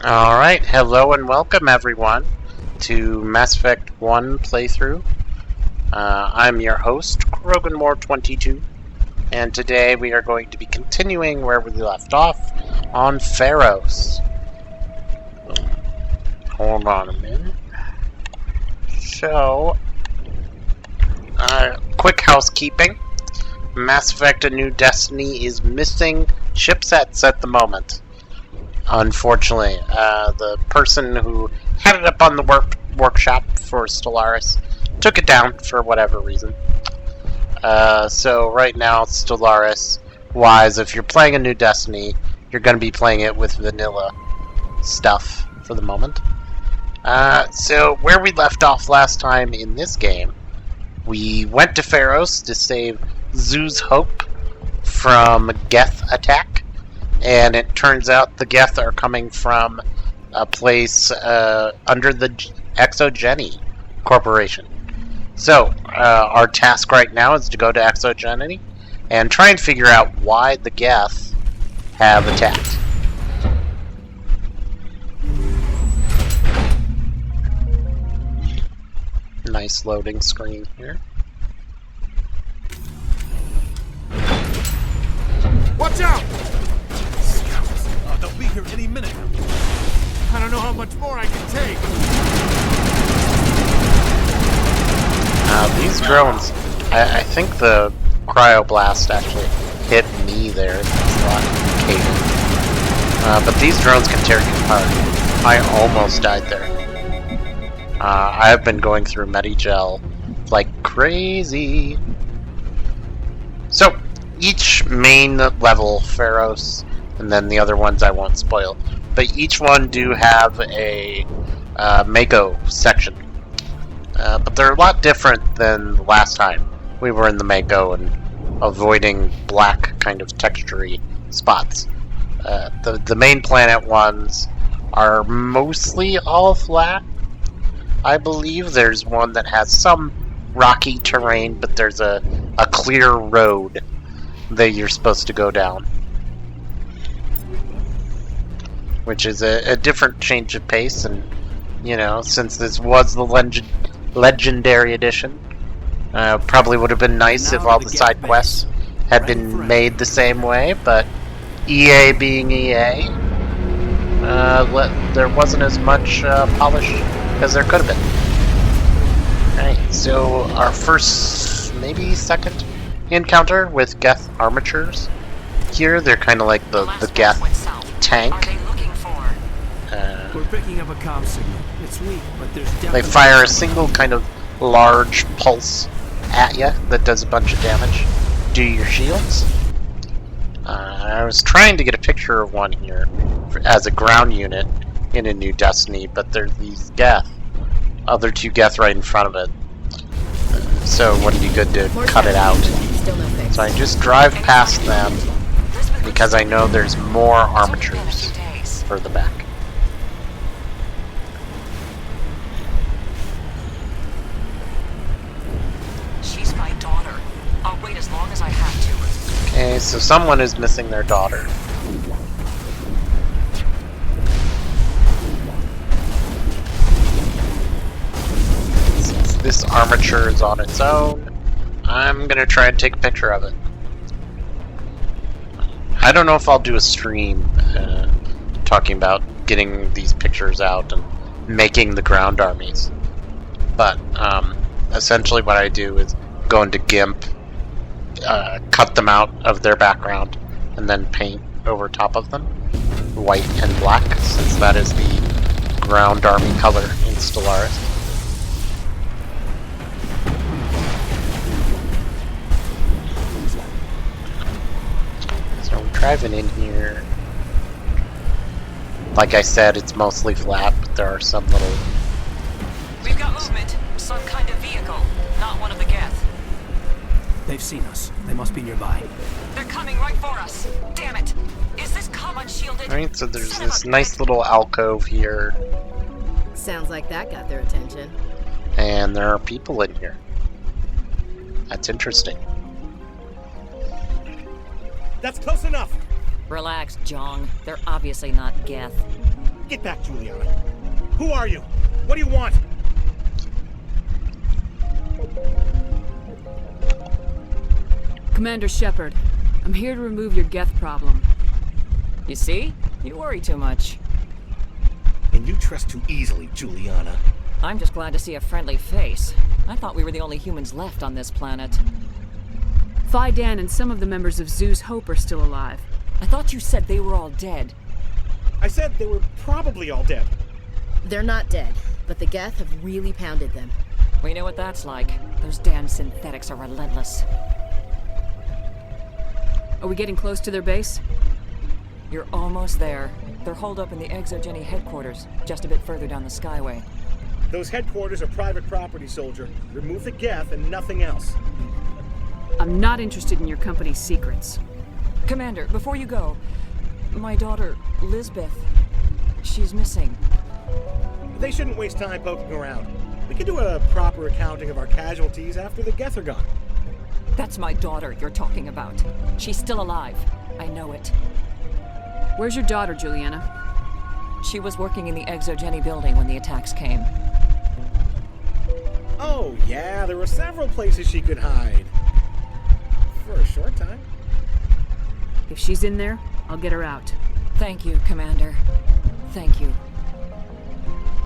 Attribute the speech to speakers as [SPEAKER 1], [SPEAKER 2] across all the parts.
[SPEAKER 1] Alright, hello and welcome everyone to Mass Effect 1 playthrough. I'm your host, Kroganmore22, and today we are going to be continuing where we left off on Pharos. Hold on a minute. So, quick housekeeping. Mass Effect A New Destiny is missing chipsets at the moment. Unfortunately, the person who had it up on the workshop for Stellaris took it down for whatever reason. So right now, Stellaris-wise, if you're playing A New Destiny, you're going to be playing it with vanilla stuff for the moment. So where we left off last time in this game, we went to Pharos to save Zhu's Hope from Geth attack. And it turns out the Geth are coming from a place under the Exogeny Corporation. So, our task right now is to go to Exogeny and try and figure out why the Geth have attacked. Nice loading screen here.
[SPEAKER 2] Watch out!
[SPEAKER 3] They'll be here any minute.
[SPEAKER 2] I don't know how much more I can take.
[SPEAKER 1] These drones, I think the cryoblast actually hit me there. It's not Caden. But these drones can tear you apart. I almost died there. I have been going through Medigel like crazy. So, each main level, Pharos, and then the other ones I won't spoil, but each one do have a Mako section. But they're a lot different than the last time we were in the Mako and avoiding black kind of textury spots. The main planet ones are mostly all flat. I believe there's one that has some rocky terrain, but there's a clear road that you're supposed to go down, which is a different change of pace. And you know, since this was the legendary edition, probably would have been nice if all the side quests had been made the same way, but EA being EA, there wasn't as much polish as there could have been. Alright, so our first, maybe second encounter with Geth armatures. Here they're kind of like the Geth tank.
[SPEAKER 2] We're picking up a comm signal. It's weak, but there's
[SPEAKER 1] They fire a single kind of large pulse at you that does a bunch of damage to your shields. I was trying to get a picture of one here as a ground unit in A New Destiny, but there's these Geth, other two Geth right in front of it. So it wouldn't be good to cut it out. So I just drive past them because I know there's more armatures further back.
[SPEAKER 4] She's my daughter. I'll wait as long as I have to.
[SPEAKER 1] Okay, so someone is missing their daughter. Since this armature is on its own, I'm gonna try and take a picture of it. I don't know if I'll do a stream talking about getting these pictures out and making the ground armies. But essentially what I do is go into GIMP, cut them out of their background, and then paint over top of them, white and black, since that is the ground army color in Stellaris. So I'm driving in here. Like I said, it's mostly flat, but there are some little...
[SPEAKER 4] We've got movement. Some kind of vehicle. Not one of the Geth.
[SPEAKER 2] They've seen us. They must be nearby.
[SPEAKER 4] They're coming right for us. Damn it. Is this comm unshielded?
[SPEAKER 1] Alright, so there's this nice little alcove here,
[SPEAKER 5] Sounds like that got their attention.
[SPEAKER 1] and there are people in here. That's interesting.
[SPEAKER 3] That's close enough.
[SPEAKER 6] Relax, Jong. They're obviously not Geth.
[SPEAKER 3] Get back, Juliana. Who are you? What do you want?
[SPEAKER 6] Commander Shepard, I'm here to remove your Geth problem.
[SPEAKER 4] You see? You worry too much.
[SPEAKER 3] And you trust too easily, Juliana.
[SPEAKER 4] I'm just glad to see a friendly face. I thought we were the only humans left on this planet.
[SPEAKER 6] Phi-Dan and some of the members of Zoo's Hope are still alive.
[SPEAKER 4] I thought you said they were all dead.
[SPEAKER 3] I said they were probably all dead.
[SPEAKER 5] They're not dead, but the Geth have really pounded them.
[SPEAKER 4] We know what that's like. Those damn synthetics are relentless.
[SPEAKER 6] Are we getting close to their base?
[SPEAKER 4] You're almost there. They're holed up in the Exogeny headquarters, just a bit further down the Skyway.
[SPEAKER 3] Those headquarters are private property, soldier. Remove the Geth and nothing else.
[SPEAKER 6] I'm not interested in your company's secrets.
[SPEAKER 4] Commander, before you go, my daughter, Lisbeth, she's missing.
[SPEAKER 3] They shouldn't waste time poking around. We can do a proper accounting of our casualties after the Geth are gone.
[SPEAKER 4] That's my daughter you're talking about. She's still alive. I know it.
[SPEAKER 6] Where's your daughter, Juliana?
[SPEAKER 4] She was working in the Exogeny building when the attacks came.
[SPEAKER 3] Oh, yeah, there were several places she could hide. For a short time.
[SPEAKER 6] If she's in there, I'll get her out.
[SPEAKER 4] Thank you, Commander. Thank you.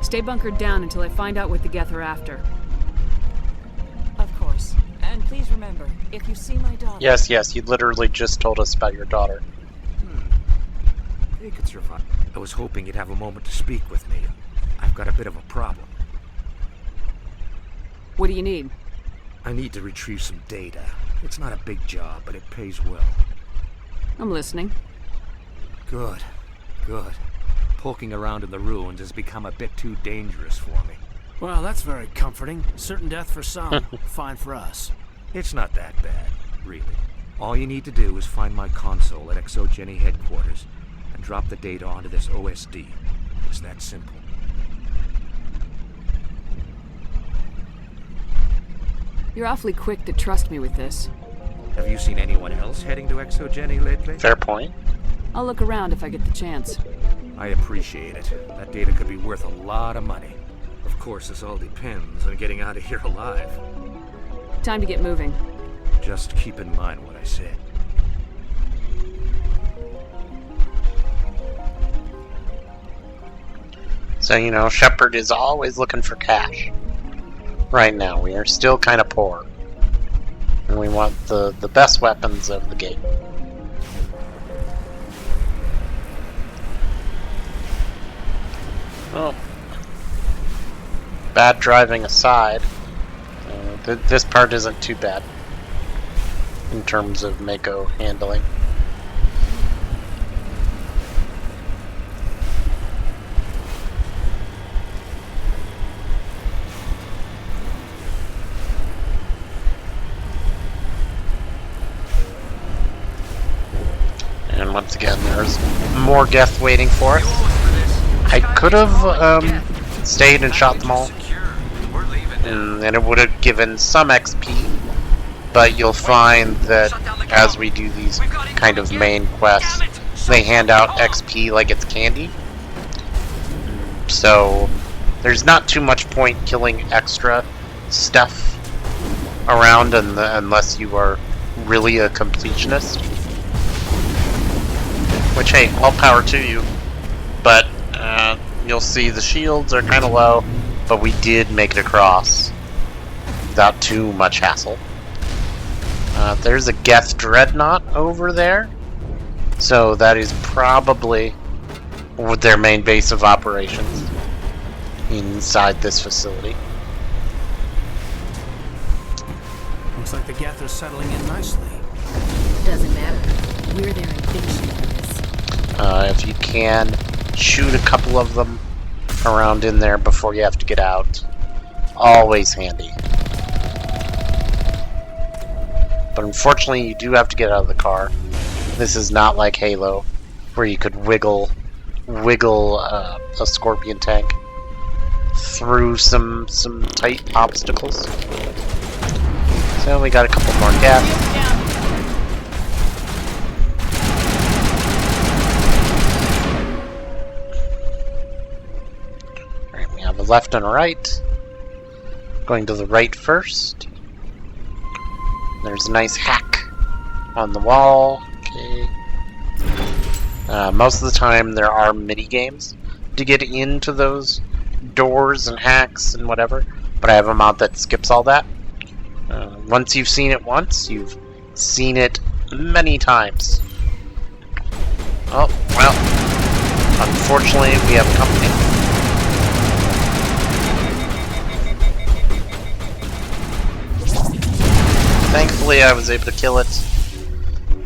[SPEAKER 6] Stay bunkered down until I find out what the Geth are after.
[SPEAKER 4] Of course. And please remember, if you see my daughter...
[SPEAKER 1] Yes, you literally just told us about your daughter.
[SPEAKER 7] They could survive. I was hoping you'd have a moment to speak with me. I've got a bit of a problem.
[SPEAKER 6] What do you need?
[SPEAKER 7] I need to retrieve some data. It's not a big job, but it pays well.
[SPEAKER 6] I'm listening.
[SPEAKER 7] Good. Poking around in the ruins has become a bit too dangerous for me.
[SPEAKER 2] Well, that's very comforting. Certain death for some, fine for us.
[SPEAKER 7] It's not that bad, really. All you need to do is find my console at Exogeny headquarters and drop the data onto this OSD. It's that simple.
[SPEAKER 6] You're awfully quick to trust me with this.
[SPEAKER 7] Have you seen anyone else heading to Exogeny lately?
[SPEAKER 1] Fair point.
[SPEAKER 6] I'll look around if I get the chance.
[SPEAKER 7] I appreciate it. That data could be worth a lot of money. Of course, this all depends on getting out of here alive.
[SPEAKER 6] Time to get moving.
[SPEAKER 7] Just keep in mind what I said.
[SPEAKER 1] So, Shepard is always looking for cash. Right now, we are still kind of poor. And we want the best weapons of the game. Oh. Bad driving aside, this part isn't too bad in terms of Mako handling. And once again, there's more Geth waiting for us. I could have stayed and shot them all, and it would have given some XP, but you'll find that as we do these kind of main quests, they hand out XP like it's candy. So there's not too much point killing extra stuff around unless you are really a completionist. Which, hey, all power to you. But you'll see the shields are kind of low, but we did make it across without too much hassle. There's a Geth Dreadnought over there, so that is probably their main base of operations inside this facility.
[SPEAKER 2] Looks like the Geth are settling in nicely.
[SPEAKER 5] Doesn't matter. We're there in big shape for this.
[SPEAKER 1] If you can, shoot a couple of them around in there before you have to get out. Always handy. But unfortunately, you do have to get out of the car. This is not like Halo, where you could wiggle a Scorpion tank through some tight obstacles. So we got a couple more Geth. have a left and a right. Going to the right first. There's a nice hack on the wall. Okay. Most of the time there are mini games to get into those doors and hacks and whatever, but I have a mod that skips all that. Once you've seen it once, you've seen it many times. Oh, well, unfortunately we have company. Thankfully I was able to kill it,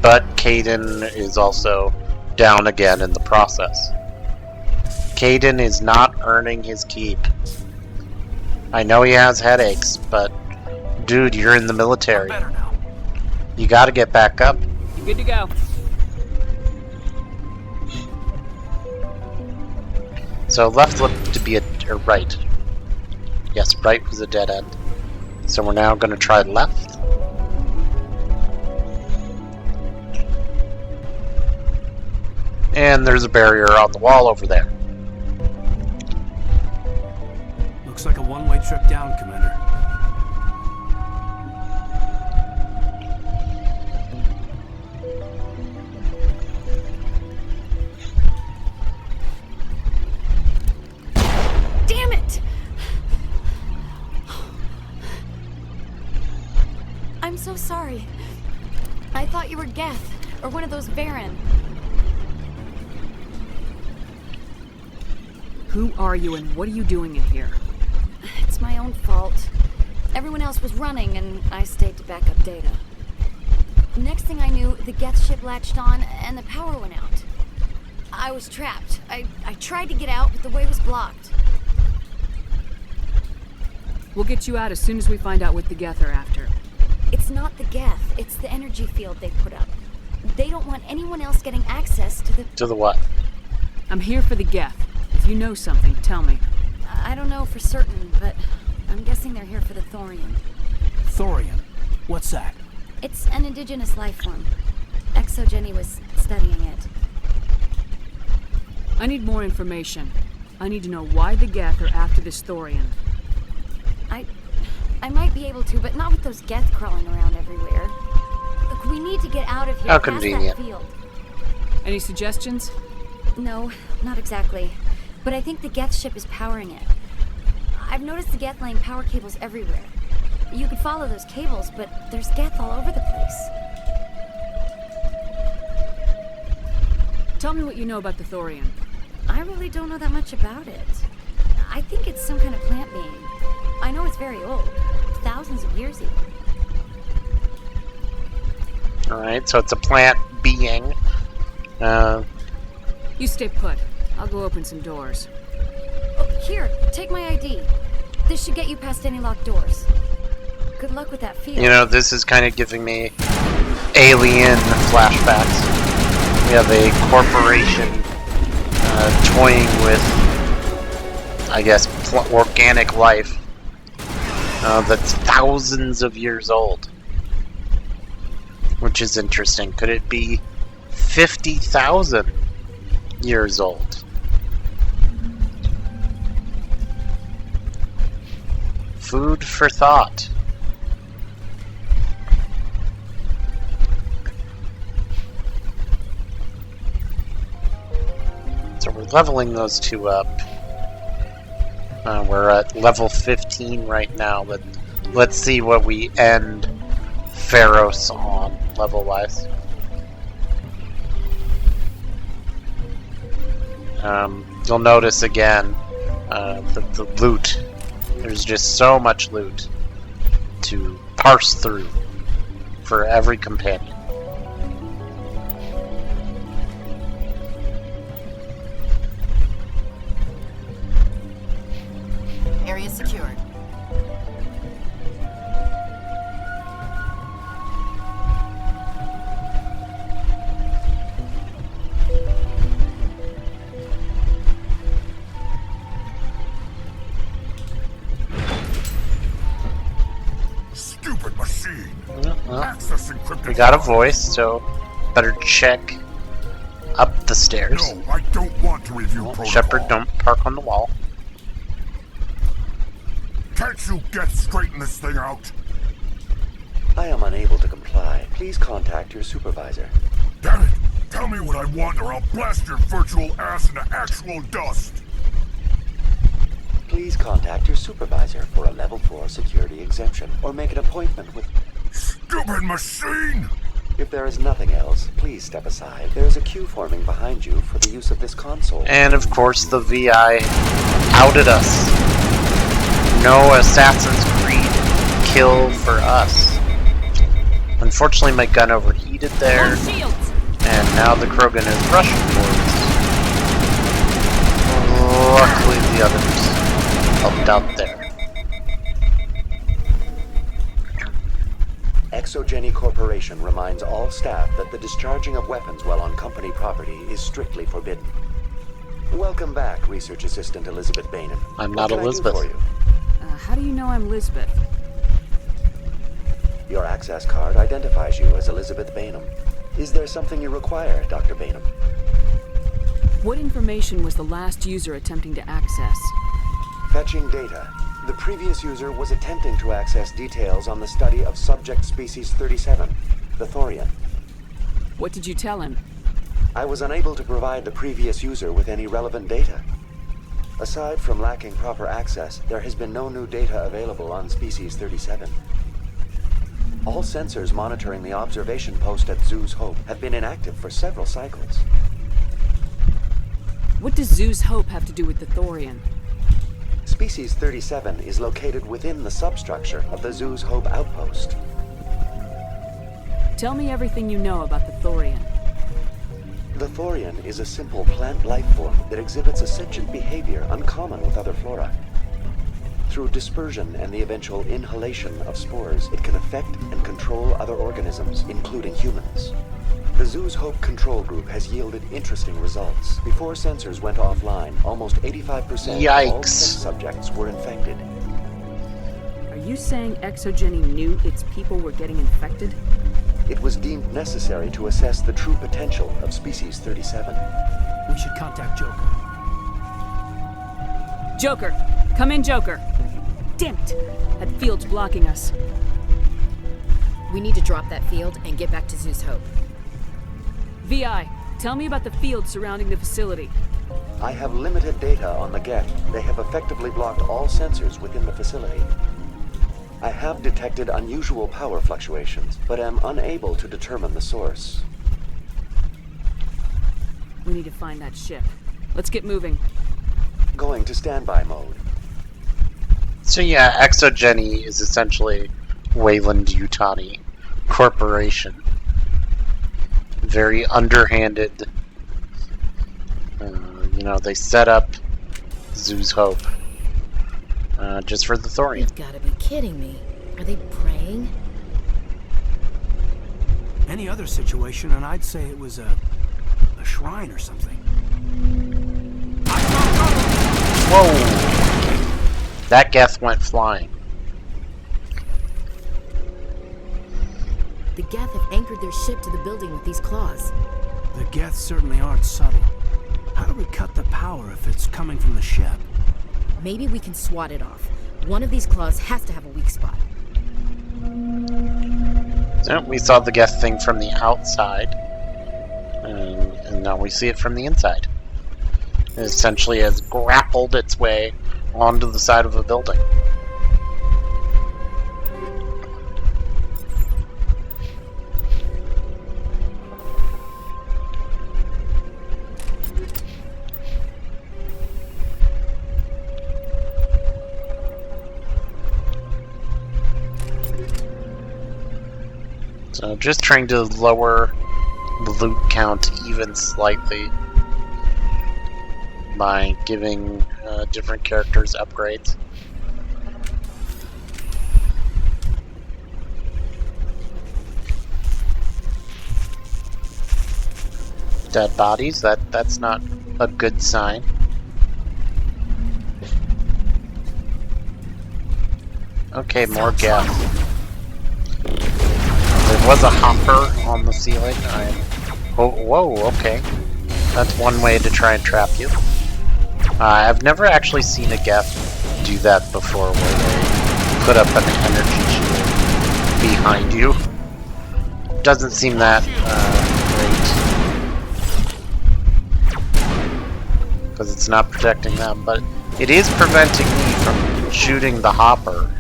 [SPEAKER 1] but Kaidan is also down again in the process. Kaidan is not earning his keep. I know he has headaches, but dude, you're in the military.
[SPEAKER 2] Better now.
[SPEAKER 1] You gotta get back up.
[SPEAKER 6] You good to go?
[SPEAKER 1] So left looked to be or right. Yes, right was a dead end. So we're now gonna try left. And there's a barrier on the wall over there.
[SPEAKER 2] Looks like a one-way trip down, Commander.
[SPEAKER 5] Damn it! I'm so sorry. I thought you were Geth, or one of those Varen.
[SPEAKER 6] Who are you and what are you doing in here?
[SPEAKER 5] It's my own fault. Everyone else was running, and I stayed to back up data. Next thing I knew, the Geth ship latched on, and the power went out. I was trapped. I tried to get out, but the way was blocked.
[SPEAKER 6] We'll get you out as soon as we find out what the Geth are after.
[SPEAKER 5] It's not the Geth, it's the energy field they put up. They don't want anyone else getting access to the...
[SPEAKER 1] To the what?
[SPEAKER 6] I'm here for the Geth. If you know something, tell me.
[SPEAKER 5] I don't know for certain, but I'm guessing they're here for the Thorium.
[SPEAKER 2] Thorium? What's that?
[SPEAKER 5] It's an indigenous life form. ExoGeni was studying it.
[SPEAKER 6] I need more information. I need to know why the Geth are after this Thorium.
[SPEAKER 5] I might be able to, but not with those Geth crawling around everywhere. Look, we need to get out of here.
[SPEAKER 1] How
[SPEAKER 5] past
[SPEAKER 1] convenient.
[SPEAKER 5] that field.
[SPEAKER 6] Any suggestions?
[SPEAKER 5] No, not exactly. But I think the Geth ship is powering it. I've noticed the Geth laying power cables everywhere. You could follow those cables, but there's Geth all over the place.
[SPEAKER 6] Tell me what you know about the Thorium.
[SPEAKER 5] I really don't know that much about it. I think it's some kind of plant being. I know it's very old. Thousands of years even.
[SPEAKER 1] Alright, so it's a plant being.
[SPEAKER 6] You stay put. I'll go open some doors.
[SPEAKER 5] Oh, here, take my ID. This should get you past any locked doors. Good luck with that field.
[SPEAKER 1] You know, this is kind of giving me alien flashbacks. We have a corporation toying with, I guess, organic life that's thousands of years old. Which is interesting. Could it be 50,000 years old? Food for thought. So we're leveling those two up. We're at level 15 right now, but let's see what we end Pharos on, level-wise. You'll notice again the loot. There's just so much loot to parse through for every companion.
[SPEAKER 5] Area secured.
[SPEAKER 8] Stupid machine.
[SPEAKER 1] Well,
[SPEAKER 8] Access encrypted.
[SPEAKER 1] we got a voice, so better check up the stairs.
[SPEAKER 8] No, I don't want to review
[SPEAKER 1] Well,
[SPEAKER 8] protocol.
[SPEAKER 1] Shepard, don't park on the wall.
[SPEAKER 8] Can't you get straighten this thing out?
[SPEAKER 9] I am unable to comply. Please contact your supervisor.
[SPEAKER 8] Damn it! Tell me what I want or I'll blast your virtual ass into actual dust!
[SPEAKER 9] Please contact your supervisor for a level 4 security exemption or make an appointment with...
[SPEAKER 8] Stupid machine!
[SPEAKER 9] If there is nothing else, please step aside. There is a queue forming behind you for the use of this console.
[SPEAKER 1] And of course the VI outed us. No Assassin's Creed kill for us. Unfortunately my gun overheated there. And now the Krogan is rushing towards. Luckily the others helped out there.
[SPEAKER 9] Exogeny Corporation reminds all staff that the discharging of weapons while on company property is strictly forbidden. Welcome back, Research Assistant Elizabeth Bainham.
[SPEAKER 1] I'm not
[SPEAKER 9] What can I do
[SPEAKER 1] Elizabeth.
[SPEAKER 9] for you?
[SPEAKER 6] How do you know I'm Lisbeth?
[SPEAKER 9] Your access card identifies you as Elizabeth Bainham. Is there something you require, Dr. Bainham?
[SPEAKER 6] What information was the last user attempting to access?
[SPEAKER 9] Fetching data. The previous user was attempting to access details on the study of subject species 37, the Thorian.
[SPEAKER 6] What did you tell him?
[SPEAKER 9] I was unable to provide the previous user with any relevant data. Aside from lacking proper access, there has been no new data available on species 37. All sensors monitoring the observation post at Zoo's Hope have been inactive for several cycles.
[SPEAKER 6] What does Zoo's Hope have to do with the Thorian?
[SPEAKER 9] Species 37 is located within the substructure of the Zoo's Hope outpost.
[SPEAKER 6] Tell me everything you know about the Thorian.
[SPEAKER 9] The Thorian is a simple plant life form that exhibits a sentient behavior uncommon with other flora. Through dispersion and the eventual inhalation of spores, it can affect and control other organisms, including humans. The Zoo's Hope control group has yielded interesting results. Before sensors went offline, almost 85% of all test subjects were infected.
[SPEAKER 6] Are you saying Exogeny knew its people were getting infected?
[SPEAKER 9] It was deemed necessary to assess the true potential of species 37.
[SPEAKER 2] We should contact Joker.
[SPEAKER 6] Joker! Come in, Joker! Damn it! That field's blocking us.
[SPEAKER 10] We need to drop that field and get back to Zoo's Hope.
[SPEAKER 6] VI, tell me about the field surrounding the facility.
[SPEAKER 9] I have limited data on the Geth. They have effectively blocked all sensors within the facility. I have detected unusual power fluctuations, but am unable to determine the source.
[SPEAKER 6] We need to find that ship. Let's get moving.
[SPEAKER 9] Going to standby mode.
[SPEAKER 1] So yeah, Exogeny is essentially Weyland-Yutani Corporation. Very underhanded. You know, they set up Zoo's Hope just for the Thorian.
[SPEAKER 10] You've got to be kidding me. Are they praying?
[SPEAKER 2] Any other situation, and I'd say it was a shrine or something.
[SPEAKER 1] Whoa! That Geth went flying.
[SPEAKER 10] The Geth have anchored their ship to the building with these claws.
[SPEAKER 2] The Geth certainly aren't subtle. How do we cut the power if it's coming from the ship?
[SPEAKER 10] Maybe we can swat it off. One of these claws has to have a weak spot.
[SPEAKER 1] So we saw the Geth thing from the outside, and now we see it from the inside. It essentially has grappled its way onto the side of a building. So just trying to lower the loot count even slightly by giving different characters upgrades. Dead bodies, that's not a good sign. Okay, more gas. There was a hopper on the ceiling. Oh, whoa, okay. That's one way to try and trap you. I've never actually seen a Geth do that before, where they put up an energy shield behind you. Doesn't seem that great. Because it's not protecting them, but it is preventing me from shooting the hopper.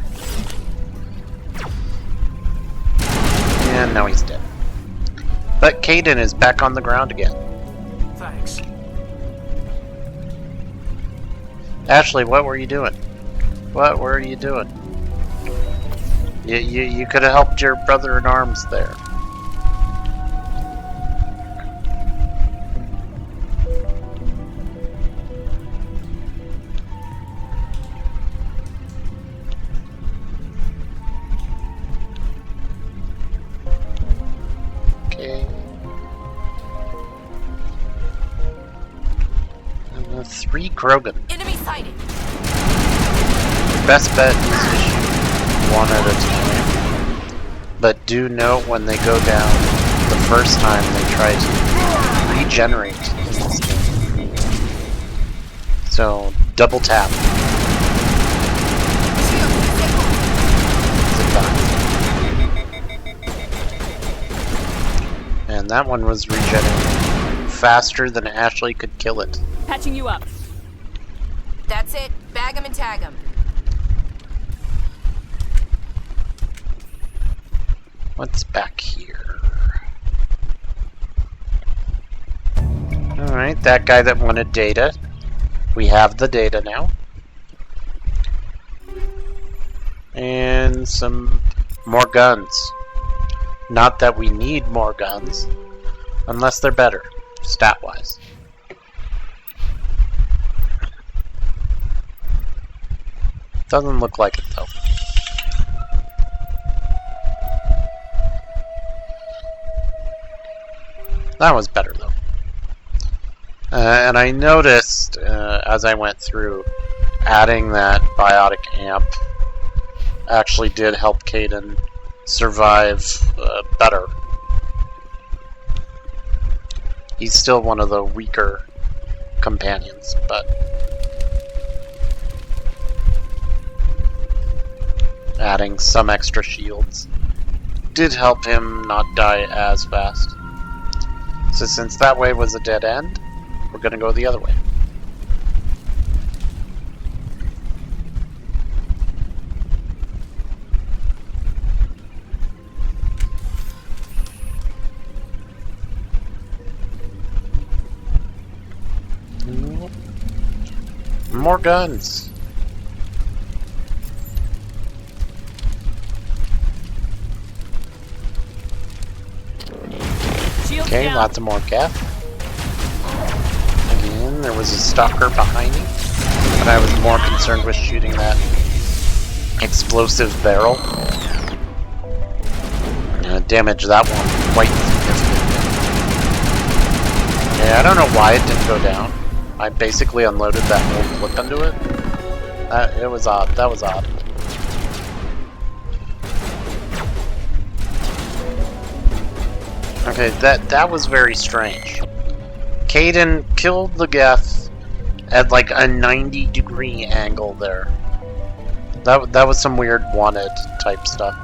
[SPEAKER 1] And now he's dead. But Kaidan is back on the ground again.
[SPEAKER 2] Thanks.
[SPEAKER 1] Ashley, what were you doing? What were you doing? You could have helped your brother in arms there. Okay. 3 Krogan.
[SPEAKER 10] Enemy sighted.
[SPEAKER 1] Best bet is to shoot one at a time. But do note when they go down the first time they try to regenerate in this game. So double tap. And that one was regenerating faster than Ashley could kill it.
[SPEAKER 6] Patching you up.
[SPEAKER 10] That's it. Bag him and tag him.
[SPEAKER 1] What's back here? Alright, that guy that wanted data. We have the data now. And some more guns. Not that we need more guns, unless they're better, stat-wise. Doesn't look like it, though. That was better, though. And I noticed, as I went through, adding that biotic amp actually did help Kaidan survive better. He's still one of the weaker companions, but adding some extra shields did help him not die as fast. So since that way was a dead end, we're gonna go the other way. More guns. Okay, lots of more Geth. Again, there was a stalker behind me, but I was more concerned with shooting that explosive barrel. Damage that one quite significantly. Yeah, I don't know why it didn't go down. I basically unloaded that whole clip into it. It was odd. That was odd. Okay, that was very strange. Kaidan killed the Geth at like a 90-degree angle there. That was some weird wanted type stuff.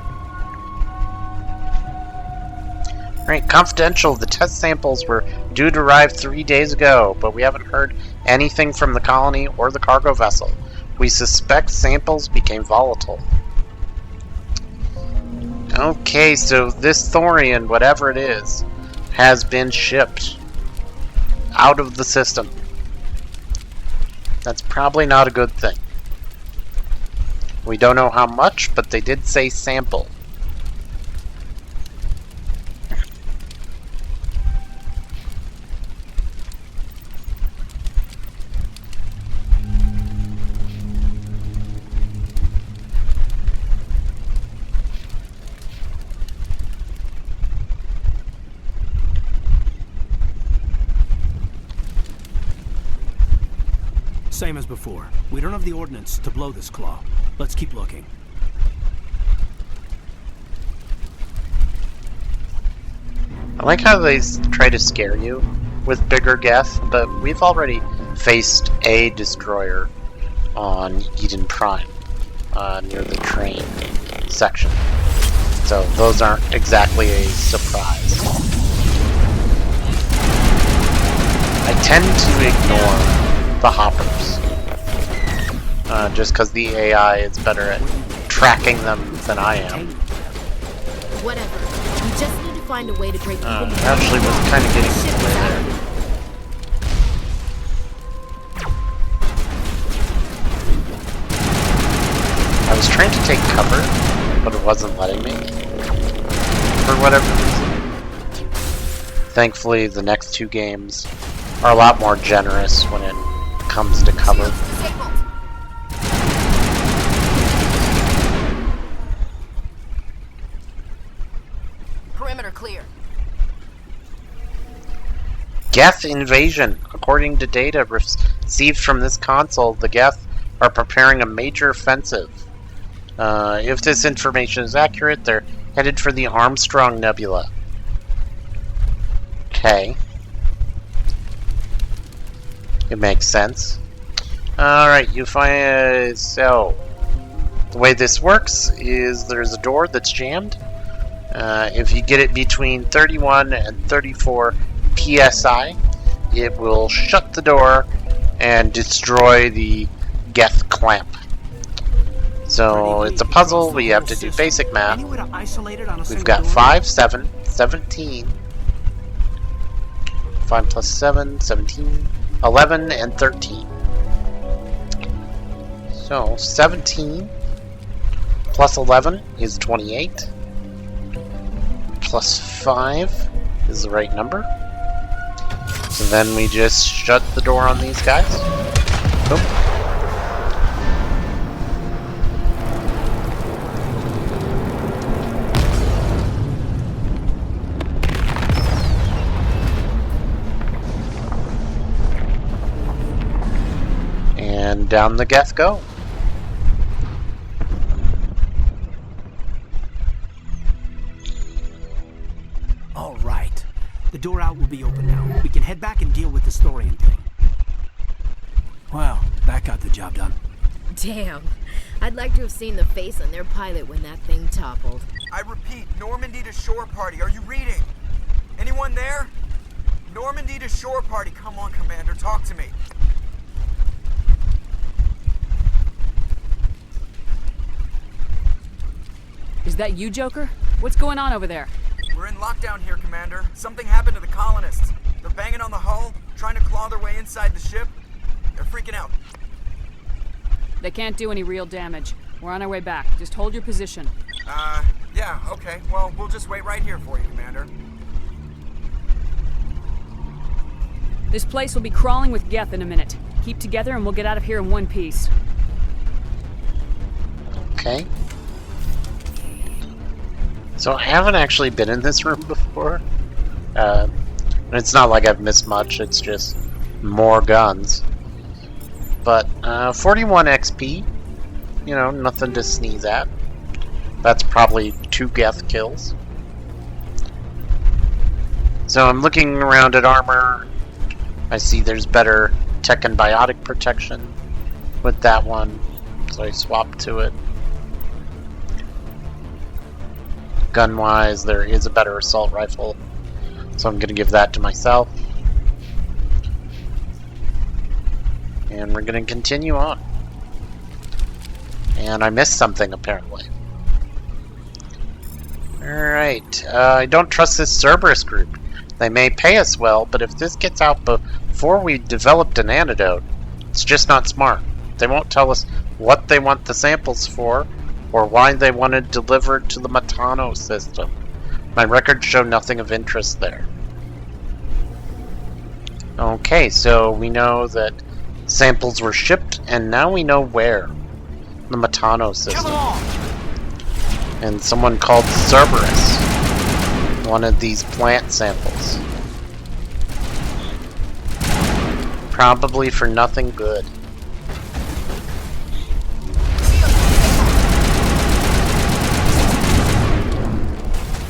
[SPEAKER 1] Alright, confidential. The test samples were due to arrive 3 days ago, but we haven't heard anything from the colony or the cargo vessel. We suspect samples became volatile. Okay, so this thorium, whatever it is, has been shipped out of the system. That's probably not a good thing. We don't know how much, but they did say sample.
[SPEAKER 2] Same as before. We don't have the ordnance to blow this claw. Let's keep looking.
[SPEAKER 1] I like how they try to scare you with bigger Geth, but we've already faced a destroyer on Eden Prime. near the train section. So those aren't exactly a surprise. I tend to ignore the hoppers, just because the AI is better at tracking them than I am.
[SPEAKER 10] Whatever. We just need to find a way to break even.
[SPEAKER 1] Actually was kind of getting in the way there. I was trying to take cover, but it wasn't letting me. For whatever reason. Thankfully, the next two games are a lot more generous when it comes to cover.
[SPEAKER 10] Perimeter clear.
[SPEAKER 1] Geth invasion. According to data received from this console, the Geth are preparing a major offensive. If this information is accurate, they're headed for the Armstrong Nebula. Okay. It makes sense. Alright, you find... so... the way this works is there's a door that's jammed. If you get it between 31 and 34 PSI, it will shut the door and destroy the Geth clamp. So it's a puzzle. We have to do basic math. We've got 5, 7, 17. 5 plus 7, 17, 11, and 13. So 17 plus 11 is 28. Plus 5 is the right number. So then we just shut the door on these guys. Boom. And down the Geth go.
[SPEAKER 2] All right. The door out will be open now. We can head back and deal with the Thorian thing. Well, that got the job done.
[SPEAKER 10] Damn. I'd like to have seen the face on their pilot when that thing toppled.
[SPEAKER 11] I repeat, Normandy to shore party. Are you reading? Anyone there? Normandy to shore party. Come on, Commander. Talk to me.
[SPEAKER 6] Is that you, Joker? What's going on over there?
[SPEAKER 11] We're in lockdown here, Commander. Something happened to the colonists. They're banging on the hull, trying to claw their way inside the ship. They're freaking out.
[SPEAKER 6] They can't do any real damage. We're on our way back. Just hold your position.
[SPEAKER 11] Yeah, okay. Well, we'll just wait right here for you, Commander.
[SPEAKER 6] This place will be crawling with Geth in a minute. Keep together and we'll get out of here in one piece.
[SPEAKER 1] Okay. So I haven't actually been in this room before. It's not like I've missed much, it's just more guns. But 41 XP, you know, nothing to sneeze at. That's probably 2 Geth kills. So I'm looking around at armor. I see there's better tech and biotic protection with that one, so I swapped to it. Gun-wise, there is a better assault rifle, so I'm going to give that to myself. And we're going to continue on. And I missed something, apparently. Alright, I don't trust this Cerberus group. They may pay us well, but if this gets out before we've developed an antidote, it's just not smart. They won't tell us what they want the samples for, or why they wanted delivered to the Matano system. My records show nothing of interest there. Okay, so we know that samples were shipped, and now we know where. The Matano system. And someone called Cerberus wanted these plant samples. Probably for nothing good.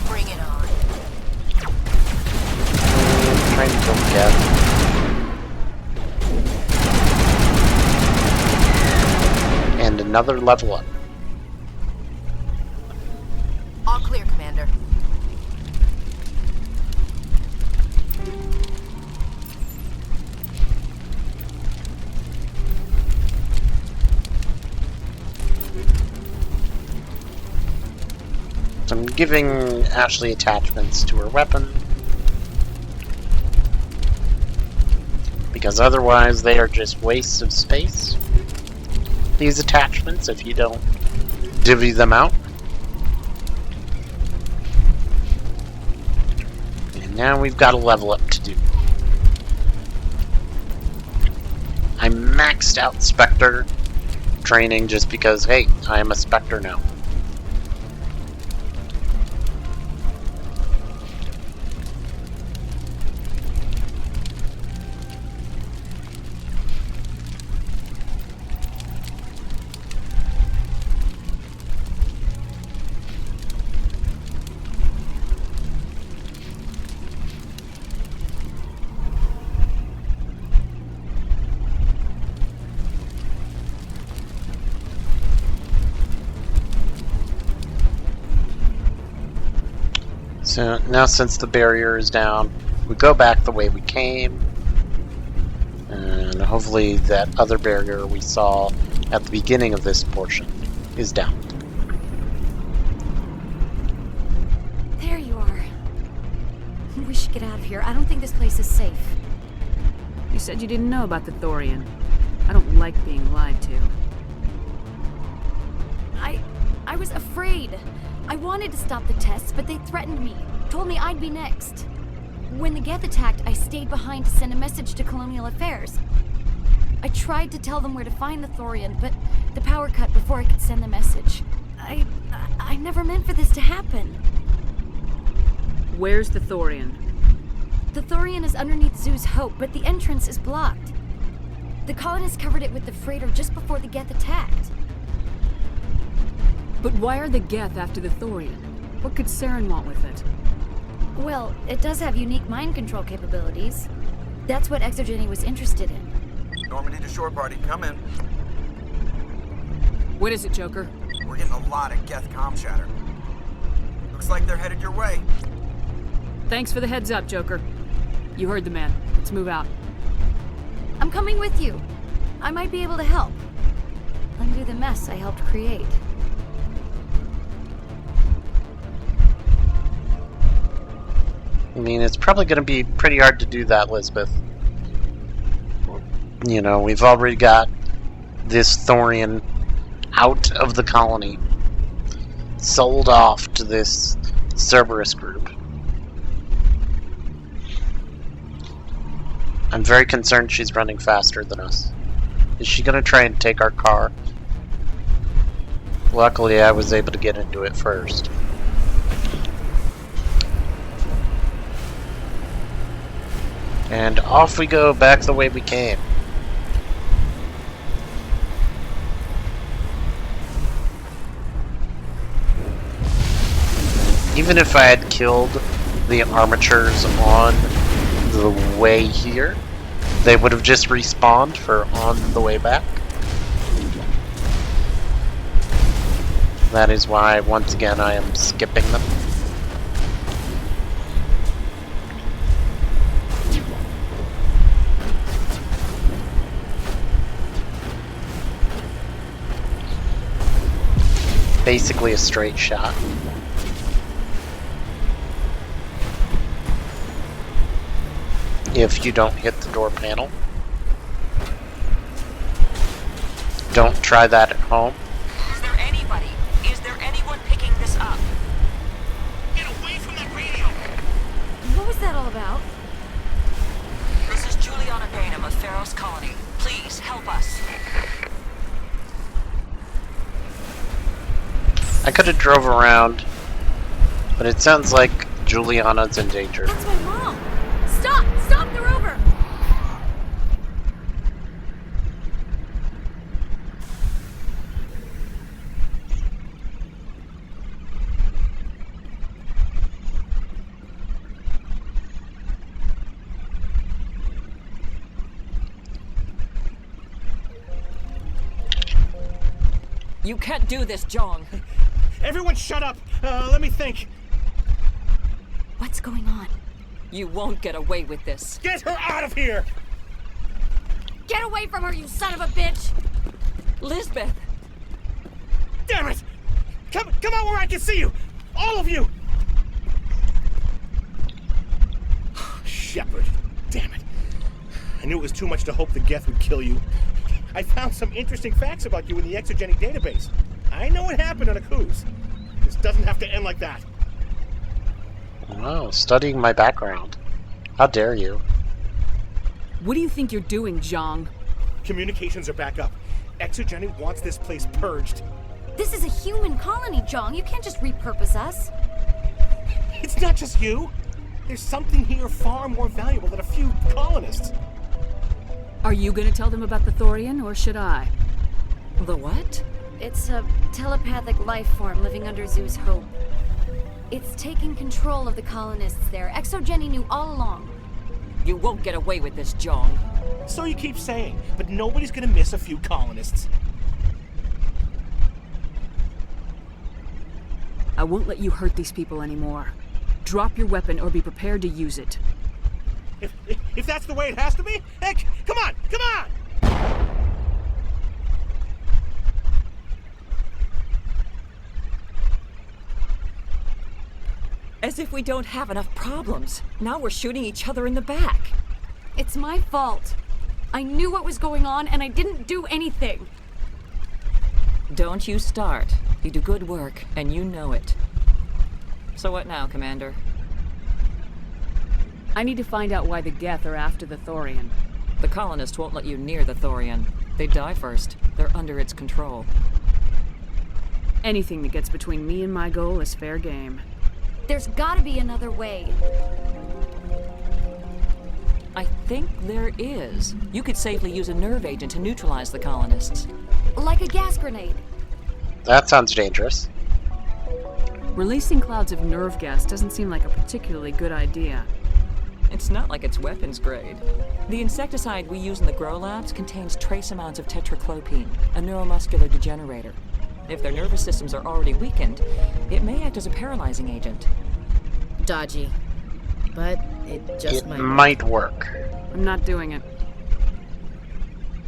[SPEAKER 10] Bring it on.
[SPEAKER 1] Trying to kill Geth. And another level up. giving Ashley attachments to her weapon. Because otherwise they are just wastes of space. These attachments, if you don't divvy them out. And now we've got a level up to do. I maxed out Spectre training just because, hey, I am a Spectre now. So now since the barrier is down, we go back the way we came. And hopefully that other barrier we saw at the beginning of this portion is down.
[SPEAKER 5] There you are. We should get out of here. I don't think this place is safe.
[SPEAKER 6] You said you didn't know about the Thorian. I don't like being lied to.
[SPEAKER 5] I was afraid. I wanted to stop the tests, but they threatened me. Told me I'd be next. When the Geth attacked, I stayed behind to send a message to Colonial Affairs. I tried to tell them where to find the Thorian, but the power cut before I could send the message. I never meant for this to happen.
[SPEAKER 6] Where's the Thorian?
[SPEAKER 5] The Thorian is underneath Zoo's Hope, but the entrance is blocked. The colonists covered it with the freighter just before the Geth attacked.
[SPEAKER 6] But why are the Geth after the Thorian? What could Saren want with it?
[SPEAKER 5] Well, it does have unique mind control capabilities. That's what Exogeny was interested in.
[SPEAKER 11] Normandy to shore party, come in.
[SPEAKER 6] What is it, Joker?
[SPEAKER 11] We're getting a lot of Geth comm chatter. Looks like they're headed your way.
[SPEAKER 6] Thanks for the heads up, Joker. You heard the man. Let's move out.
[SPEAKER 5] I'm coming with you. I might be able to help. Undo the mess I helped create.
[SPEAKER 1] I mean, it's probably going to be pretty hard to do that, Lisbeth. You know, we've already got this Thorian out of the colony. Sold off to this Cerberus group. I'm very concerned she's running faster than us. Is she going to try and take our car? Luckily, I was able to get into it first. And off we go, back the way we came. Even if I had killed the armatures on the way here, they would have just respawned for on the way back. That is why, once again, I am skipping them. Basically a straight shot. If you don't hit the door panel. Don't try that at home.
[SPEAKER 12] Is there anybody? Is there anyone picking this up?
[SPEAKER 3] Get away from that radio!
[SPEAKER 5] What was that all about?
[SPEAKER 12] This is Juliana Bainham of Pharos Colony. Please help us.
[SPEAKER 1] I could have drove around, but it sounds like Juliana's in danger.
[SPEAKER 5] That's my mom! Stop! Stop the rover!
[SPEAKER 12] You can't do this, John.
[SPEAKER 3] Everyone shut up! Let me think.
[SPEAKER 5] What's going on?
[SPEAKER 12] You won't get away with this.
[SPEAKER 3] Get her out of here!
[SPEAKER 5] Get away from her, you son of a bitch!
[SPEAKER 12] Lisbeth!
[SPEAKER 3] Damn it! Come out where I can see you! All of you! Shepard. Damn it. I knew it was too much to hope the Geth would kill you. I found some interesting facts about you in the Exogeny database. I know what happened on Akuz. This doesn't have to end like that.
[SPEAKER 1] Wow, studying my background. How dare you?
[SPEAKER 6] What do you think you're doing, Zhang?
[SPEAKER 3] Communications are back up. Exogeny wants this place purged.
[SPEAKER 5] This is a human colony, Zhang. You can't just repurpose us.
[SPEAKER 3] It's not just you. There's something here far more valuable than a few colonists.
[SPEAKER 6] Are you gonna tell them about the Thorian, or should I?
[SPEAKER 4] The what?
[SPEAKER 5] It's a telepathic life form living under Zoo's Hope. It's taking control of the colonists there. Exogeny knew all along.
[SPEAKER 4] You won't get away with this, Zhang.
[SPEAKER 3] So you keep saying, but nobody's gonna miss a few colonists.
[SPEAKER 6] I won't let you hurt these people anymore. Drop your weapon or be prepared to use it.
[SPEAKER 3] If that's the way it has to be, heck, come on, come on!
[SPEAKER 4] As if we don't have enough problems. Now we're shooting each other in the back.
[SPEAKER 5] It's my fault. I knew what was going on and I didn't do anything.
[SPEAKER 4] Don't you start. You do good work, and you know it. So what now, Commander?
[SPEAKER 6] I need to find out why the Geth are after the Thorian.
[SPEAKER 4] The colonists won't let you near the Thorian. They die first. They're under its control.
[SPEAKER 6] Anything that gets between me and my goal is fair game.
[SPEAKER 5] There's gotta be another way.
[SPEAKER 4] I think there is. You could safely use a nerve agent to neutralize the colonists.
[SPEAKER 5] Like a gas grenade.
[SPEAKER 1] That sounds dangerous.
[SPEAKER 6] Releasing clouds of nerve gas doesn't seem like a particularly good idea.
[SPEAKER 4] It's not like it's weapons grade. The insecticide we use in the Grow Labs contains trace amounts of tetraclopine, a neuromuscular degenerator. If their nervous systems are already weakened, it may act as a paralyzing agent.
[SPEAKER 10] Dodgy. But it just
[SPEAKER 1] might work.
[SPEAKER 6] I'm not doing it.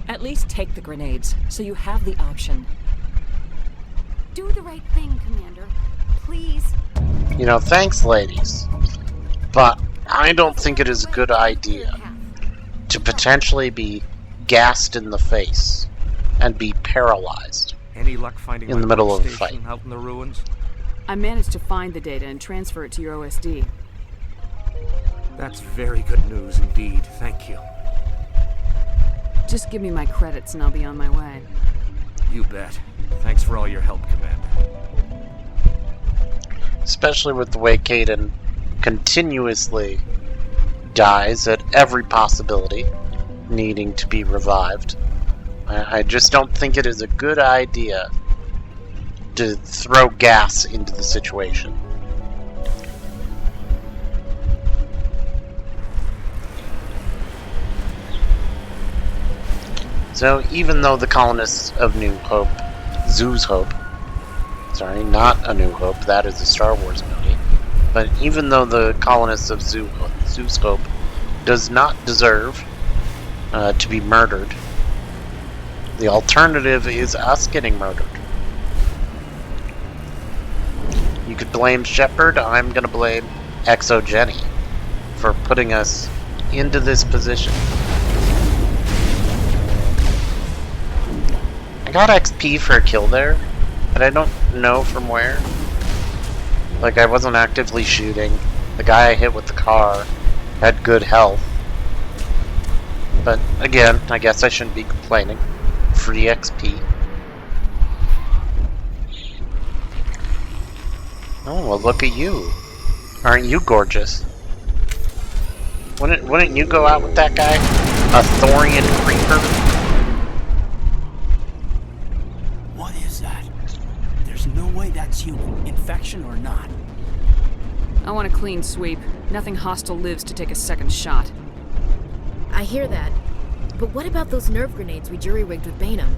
[SPEAKER 4] At least take the grenades, so you have the option.
[SPEAKER 5] Do the right thing, Commander. Please.
[SPEAKER 1] You know, thanks, ladies. But I don't think it is a good idea to potentially be gassed in the face and be paralyzed.
[SPEAKER 7] Any luck finding
[SPEAKER 1] in the middle of the fight?
[SPEAKER 7] Out in the ruins?
[SPEAKER 6] I managed to find the data and transfer it to your OSD.
[SPEAKER 7] That's very good news indeed. Thank you.
[SPEAKER 6] Just give me my credits and I'll be on my way.
[SPEAKER 7] You bet. Thanks for all your help, Commander.
[SPEAKER 1] Especially with the way Kaidan continuously dies at every possibility, needing to be revived. I just don't think it is a good idea to throw gas into the situation. So even though the colonists of New Hope, Zoo's Hope, sorry, not A New Hope, that is a Star Wars movie, but even though the colonists of Zoo's Hope does not deserve to be murdered, the alternative is us getting murdered. You could blame Shepard, I'm gonna blame Exogeny for putting us into this position. I got XP for a kill there, but I don't know from where. Like, I wasn't actively shooting. The guy I hit with the car had good health. But again, I guess I shouldn't be complaining. Free XP. Oh, well, look at you. Aren't you gorgeous? Wouldn't you go out with that guy? A Thorian creeper?
[SPEAKER 2] What is that? There's no way that's human, infection or not.
[SPEAKER 6] I want a clean sweep. Nothing hostile lives to take a second shot.
[SPEAKER 10] I hear that. But what about those nerve grenades we jury-rigged with Bainham?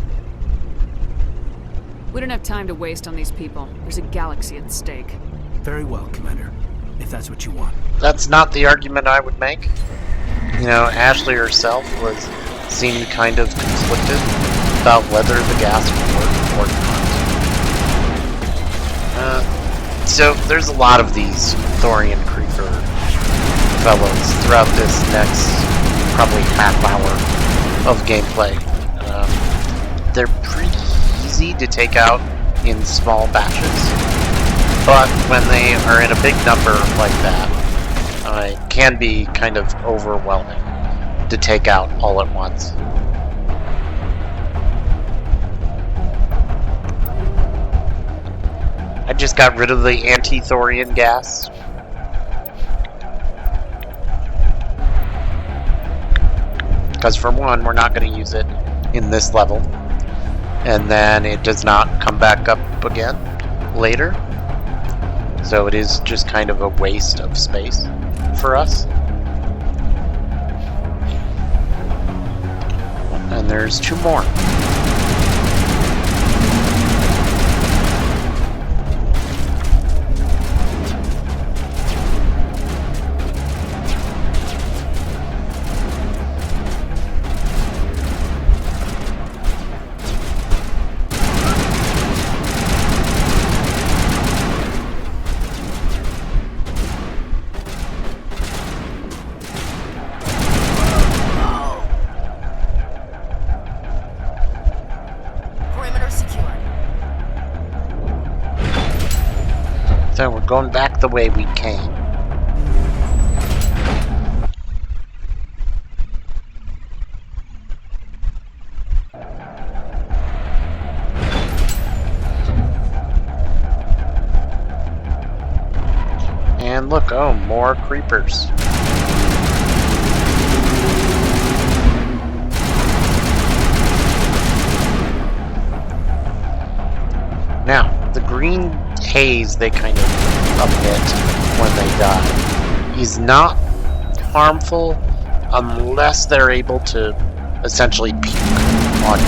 [SPEAKER 6] We don't have time to waste on these people. There's a galaxy at stake.
[SPEAKER 2] Very well, Commander. If that's what you want.
[SPEAKER 1] That's not the argument I would make. You know, Ashley herself seemed kind of conflicted about whether the gas would work or not. So there's a lot of these Thorian creeper fellows throughout this next probably half hour of gameplay. They're pretty easy to take out in small batches, but when they are in a big number like that, it can be kind of overwhelming to take out all at once. I just got rid of the anti-thorium gas. Because for one, we're not going to use it in this level. And then it does not come back up again later. So it is just kind of a waste of space for us. And there's 2 more. So we're going back the way we came. And look, oh, more creepers. Now, the green haze they kind of emit when they die is not harmful unless they're able to essentially puke on you.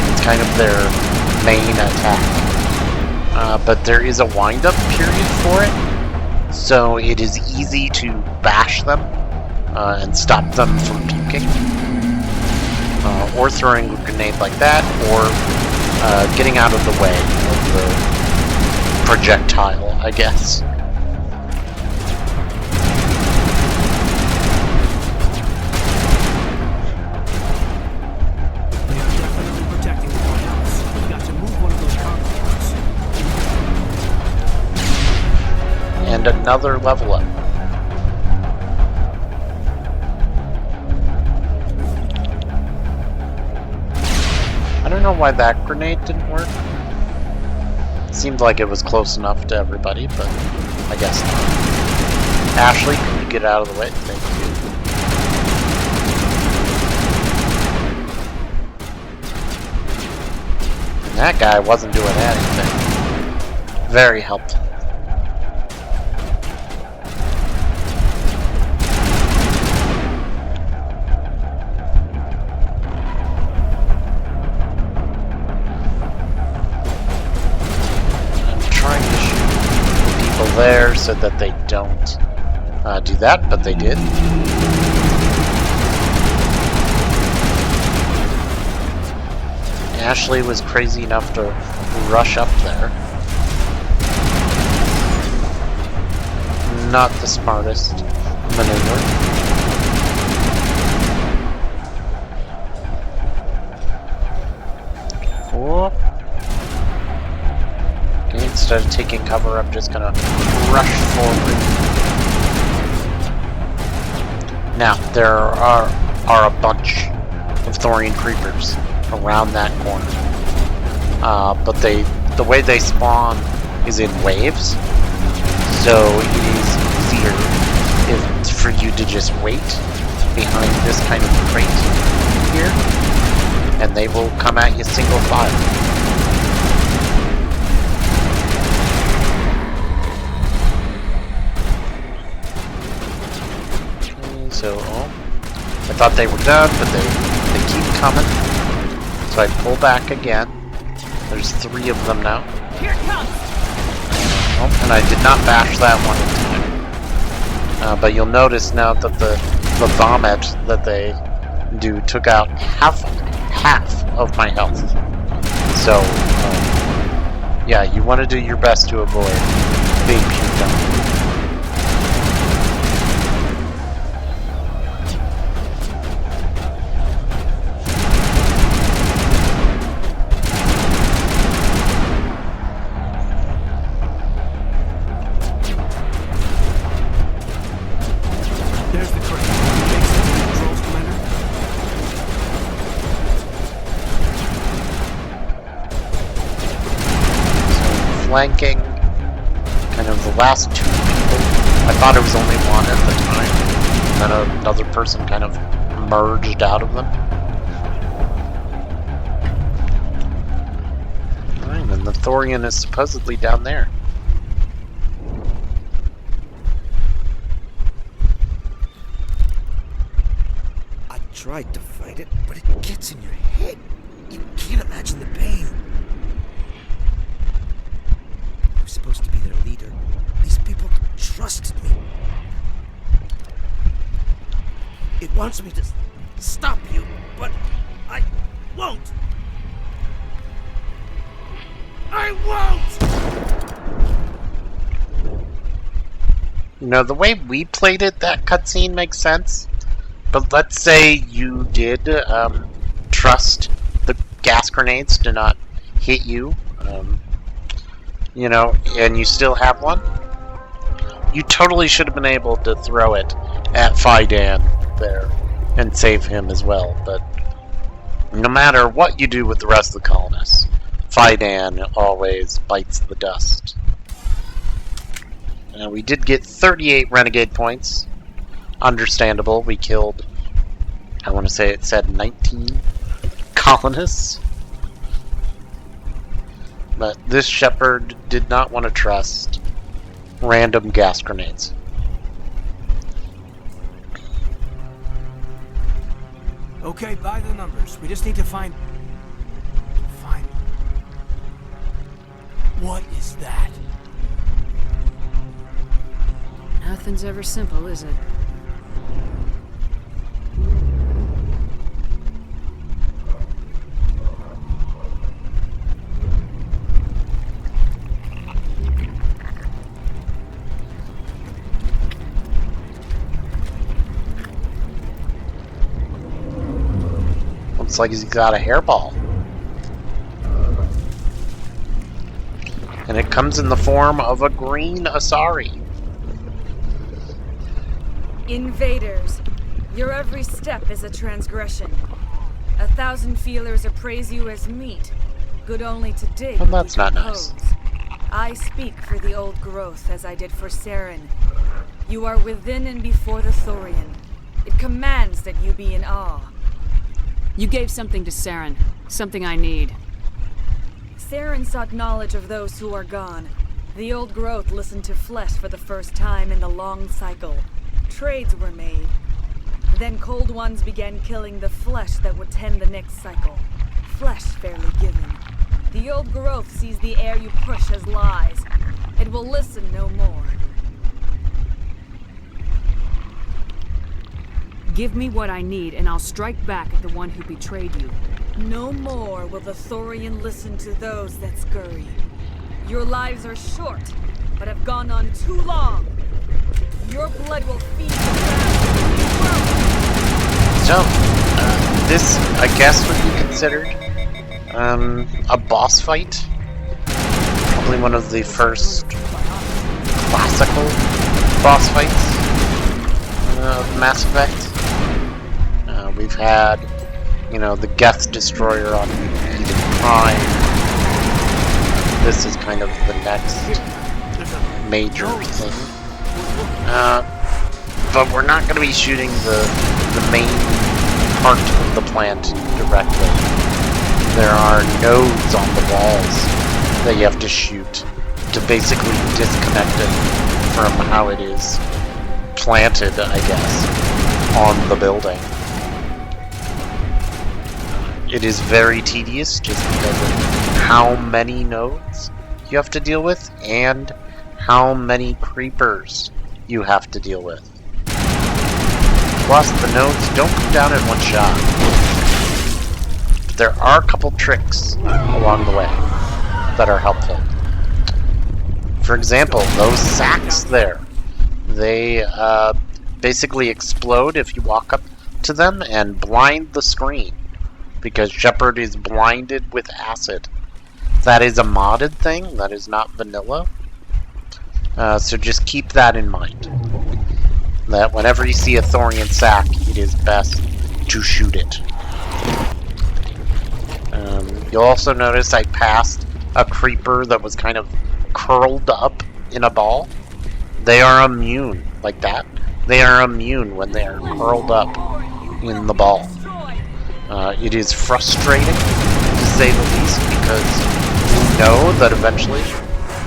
[SPEAKER 1] It's kind of their main attack. But there is a wind-up period for it, so it is easy to bash them and stop them from puking. Or throwing a grenade like that, or getting out of the way of the projectile, I guess.
[SPEAKER 2] They are definitely protecting the courthouse. We've got to move one of those cargo trucks.
[SPEAKER 1] And another level up. I don't know why that grenade didn't work. Seemed like it was close enough to everybody, but I guess not. Ashley, can you get out of the way? Thank you. And that guy wasn't doing anything. Very helpful. There so that they don't do that, but they did. Ashley was crazy enough to rush up there. Not the smartest maneuver. Whoop. Instead of taking cover, I'm just gonna rush forward. Now, there are a bunch of thorium creepers around that corner. But the way they spawn is in waves, so it is easier for you to just wait behind this kind of crate here, and they will come at you single file. So, I thought they were done, but they keep coming. So I pull back again. There's 3 of them now.
[SPEAKER 6] Here it comes.
[SPEAKER 1] And I did not bash that one in time. But you'll notice now that the vomit that they do took out half of my health. So, yeah, you want to do your best to avoid being puked on. flanking kind of the last two people. I thought it was only one at the time, and then another person kind of merged out of them. Alright, and the Thorian is supposedly down there.
[SPEAKER 7] I tried to fight it, but it gets in your head. You can't imagine the pain. I was supposed to be their leader. These people trusted me. It wants me to stop you, but I won't. I won't!
[SPEAKER 1] You know, the way we played it, that cutscene makes sense. But let's say you did trust the gas grenades to not hit you, you know, and you still have one. You totally should have been able to throw it at Faidan there and save him as well. But no matter what you do with the rest of the colonists, Faidan always bites the dust. We did get 38 renegade points. Understandable. We killed, I want to say it said 19 colonists. But this Shepard did not want to trust random gas grenades.
[SPEAKER 2] Okay, by the numbers. We just need to find... What is that?
[SPEAKER 6] Nothing's ever simple, is it?
[SPEAKER 1] Looks like he's got a hairball. And it comes in the form of a green Asari.
[SPEAKER 13] Invaders, your every step is a transgression. 1,000 feelers appraise you as meat, good only to dig.
[SPEAKER 1] Well, that's not nice.
[SPEAKER 13] I speak for the old growth as I did for Saren. You are within and before the Thorian. It commands that you be in awe.
[SPEAKER 6] You gave something to Saren, something I need.
[SPEAKER 13] Saren sought knowledge of those who are gone. The old growth listened to flesh for the first time in the long cycle. Trades were made. Then cold ones began killing the flesh that would tend the next cycle. Flesh fairly given. The old growth sees the air you push as lies. It will listen no more.
[SPEAKER 6] Give me what I need, and I'll strike back at the one who betrayed you.
[SPEAKER 13] No more will the Thorian listen to those that scurry. Your lives are short, but have gone on too long. Your blood will feed the ground.
[SPEAKER 1] So, this, I guess, would be considered a boss fight. Probably one of the first classical boss fights of Mass Effect. We've had, you know, the Geth Destroyer on Eden Prime. This is kind of the next major thing. But we're not going to be shooting the main part of the plant directly. There are nodes on the walls that you have to shoot to basically disconnect it from how it is planted, I guess, on the building. It is very tedious just because of how many nodes you have to deal with and how many creepers you have to deal with. Plus, the nodes don't come down in one shot. But there are a couple tricks along the way that are helpful. For example, those sacks there, they basically explode if you walk up to them and blind the screen, because Shepard is blinded with acid. That is a modded thing, that is not vanilla. So just keep that in mind. That whenever you see a Thorian sack, it is best to shoot it. You'll also notice I passed a creeper that was kind of curled up in a ball, they are immune like that. They are immune when they are curled up in the ball. It is frustrating, to say the least, because you know that eventually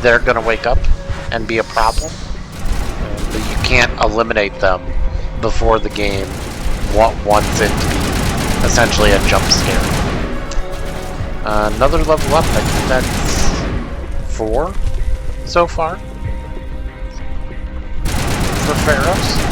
[SPEAKER 1] they're going to wake up and be a problem, but you can't eliminate them before the game wants it to be essentially a jump scare. Another level up, I think that's 4 so far for Pharaohs.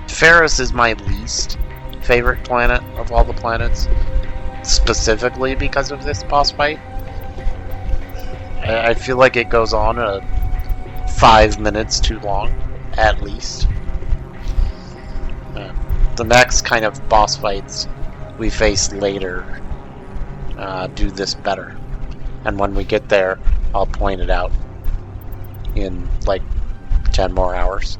[SPEAKER 1] Pharaohs is my least favorite planet of all the planets, specifically because of this boss fight. I feel like it goes on 5 minutes too long, at least. The next kind of boss fights we face later do this better. And when we get there, I'll point it out in like 10 more hours.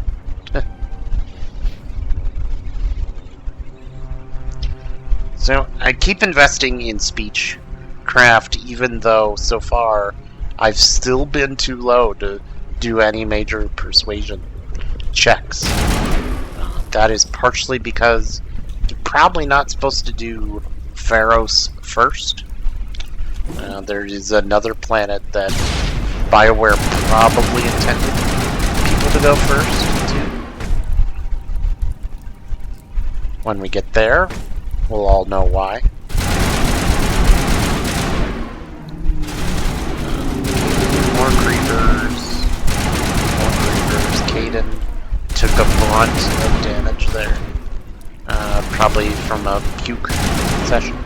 [SPEAKER 1] So I keep investing in speechcraft, even though so far I've still been too low to do any major persuasion checks. That is partially because you're probably not supposed to do Pharaohs first. There is another planet that BioWare probably intended people to go first to. When we get there, we'll all know why. More creepers. Kaidan took a brunt of damage there. Probably from a puke session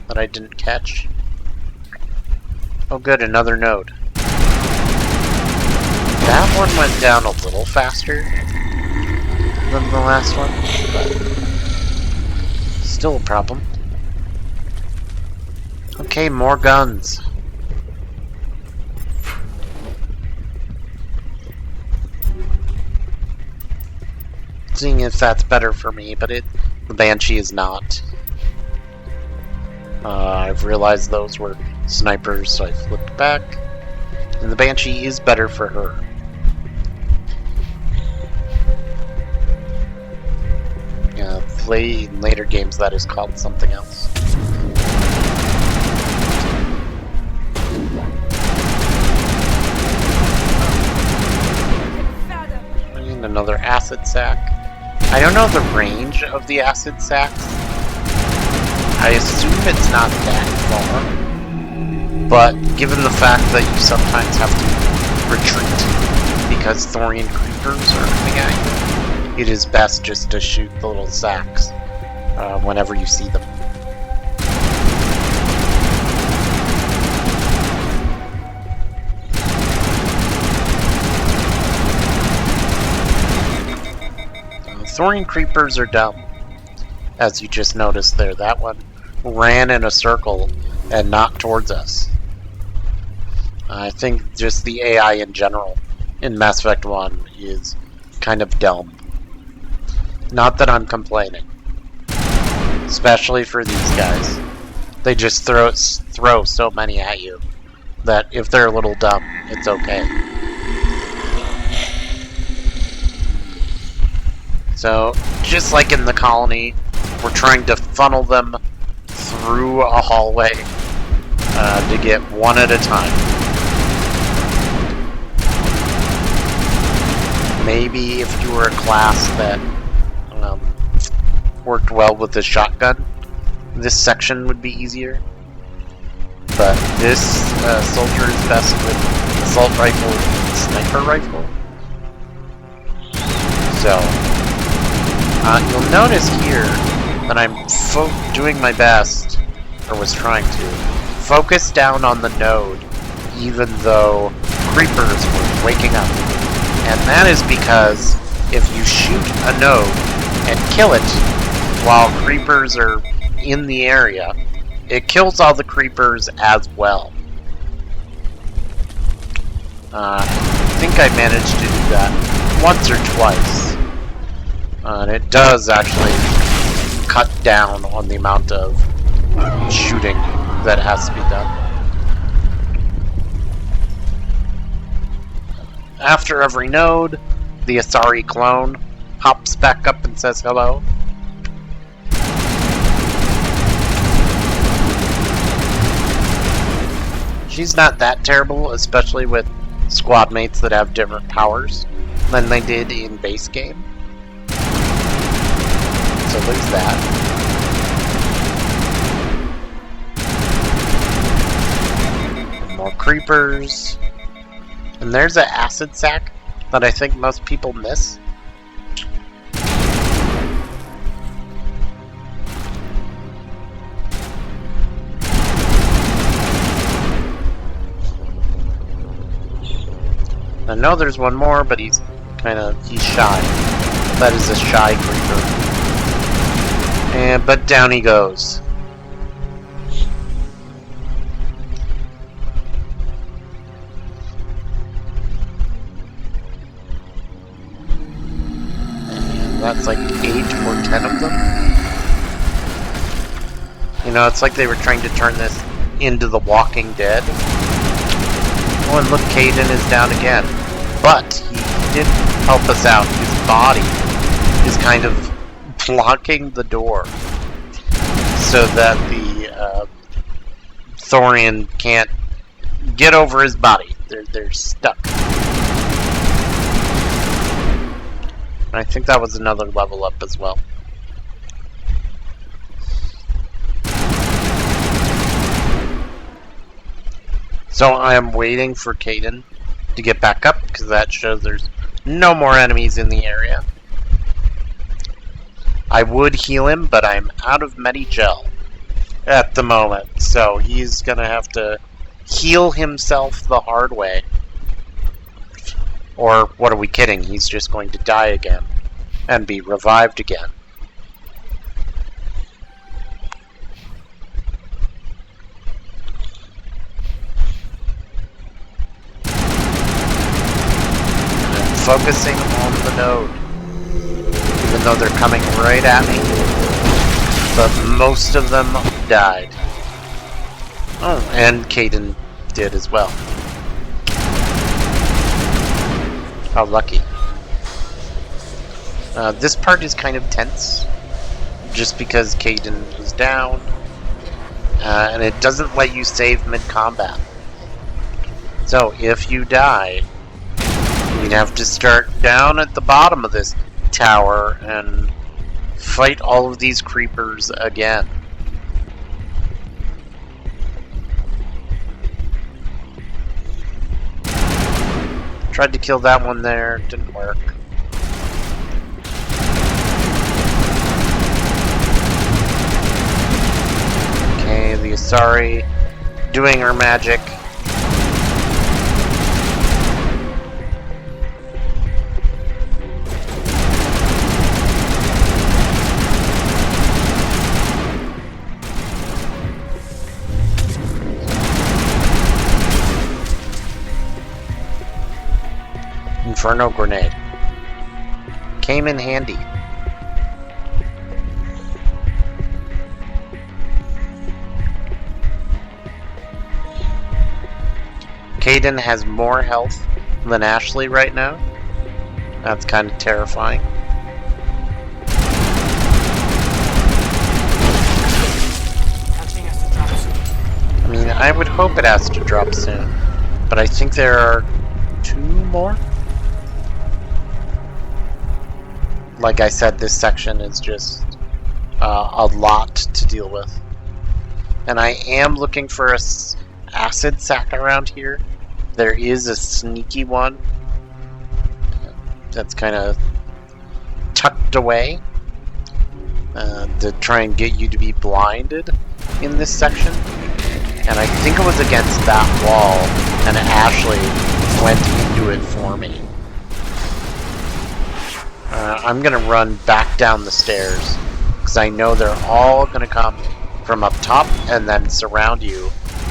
[SPEAKER 1] that I didn't catch. Oh good, another node. That one went down a little faster than the last one, but still a problem. Okay, more guns. Seeing if that's better for me, but the Banshee is not. I've realized those were snipers, so I flipped back. And the Banshee is better for her. In later games that is called something else. And another acid sack. I don't know the range of the acid sacks. I assume it's not that far, but given the fact that you sometimes have to retreat because Thorian creepers are coming at you, it is best just to shoot the little sacks whenever you see them. Thorian creepers are dumb, as you just noticed there. That one ran in a circle and not towards us. I think just the AI in general in Mass Effect 1 is kind of dumb. Not that I'm complaining. Especially for these guys. They just throw so many at you that if they're a little dumb, it's okay. So, just like in the colony, we're trying to funnel them through a hallway to get one at a time. Maybe if you were a class that worked well with the shotgun, this section would be easier. But this soldier is best with assault rifle and sniper rifle. So, you'll notice here that I'm doing my best, or was trying to, focus down on the node even though creepers were waking up. And that is because if you shoot a node and kill it while creepers are in the area, it kills all the creepers as well. I think I managed to do that once or twice. And it does actually cut down on the amount of shooting that has to be done. After every node, the Asari clone hops back up and says hello. She's not that terrible, especially with squad mates that have different powers than they did in base game. So there's that. More creepers. And there's an acid sack that I think most people miss. I know there's one more, but he's shy. That is a shy creeper. But down he goes. And that's like 8 or 10 of them. You know, it's like they were trying to turn this into The Walking Dead. Oh, and look, Kaidan is down again. But he did help us out. His body is kind of blocking the door so that the Thorian can't get over his body. They're stuck. I think that was another level up as well. So I am waiting for Kaidan to get back up, because that shows there's no more enemies in the area. I would heal him, but I'm out of Medi-Gel at the moment, so he's gonna have to heal himself the hard way. Or, what are we kidding, he's just going to die again and be revived again. Focusing on the node, even though they're coming right at me, but most of them died. Oh, and Kaidan did as well. How lucky. This part is kind of tense, just because Kaidan is down, and it doesn't let you save mid-combat. So if you die, you'd have to start down at the bottom of this tower and fight all of these creepers again. Tried to kill that one there, didn't work. Okay, the Asari doing her magic. Inferno Grenade. Came in handy. Kaidan has more health than Ashley right now. That's kind of terrifying. I mean, I would hope it has to drop soon, but I think there are 2 more? Like I said, this section is just a lot to deal with. And I am looking for a acid sack around here. There is a sneaky one that's kind of tucked away to try and get you to be blinded in this section. And I think it was against that wall, and Ashley went into it for me. I'm gonna run back down the stairs, because I know they're all gonna come from up top and then surround you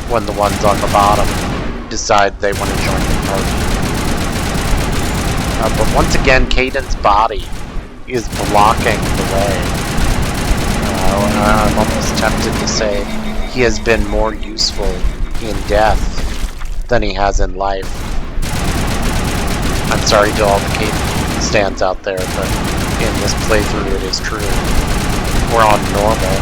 [SPEAKER 1] when the ones on the bottom decide they want to join the party. But once again, Kaidan's body is blocking the way. I'm almost tempted to say he has been more useful in death than he has in life. I'm sorry to all the Kaidan stands out there, but in this playthrough it is true. We're on normal.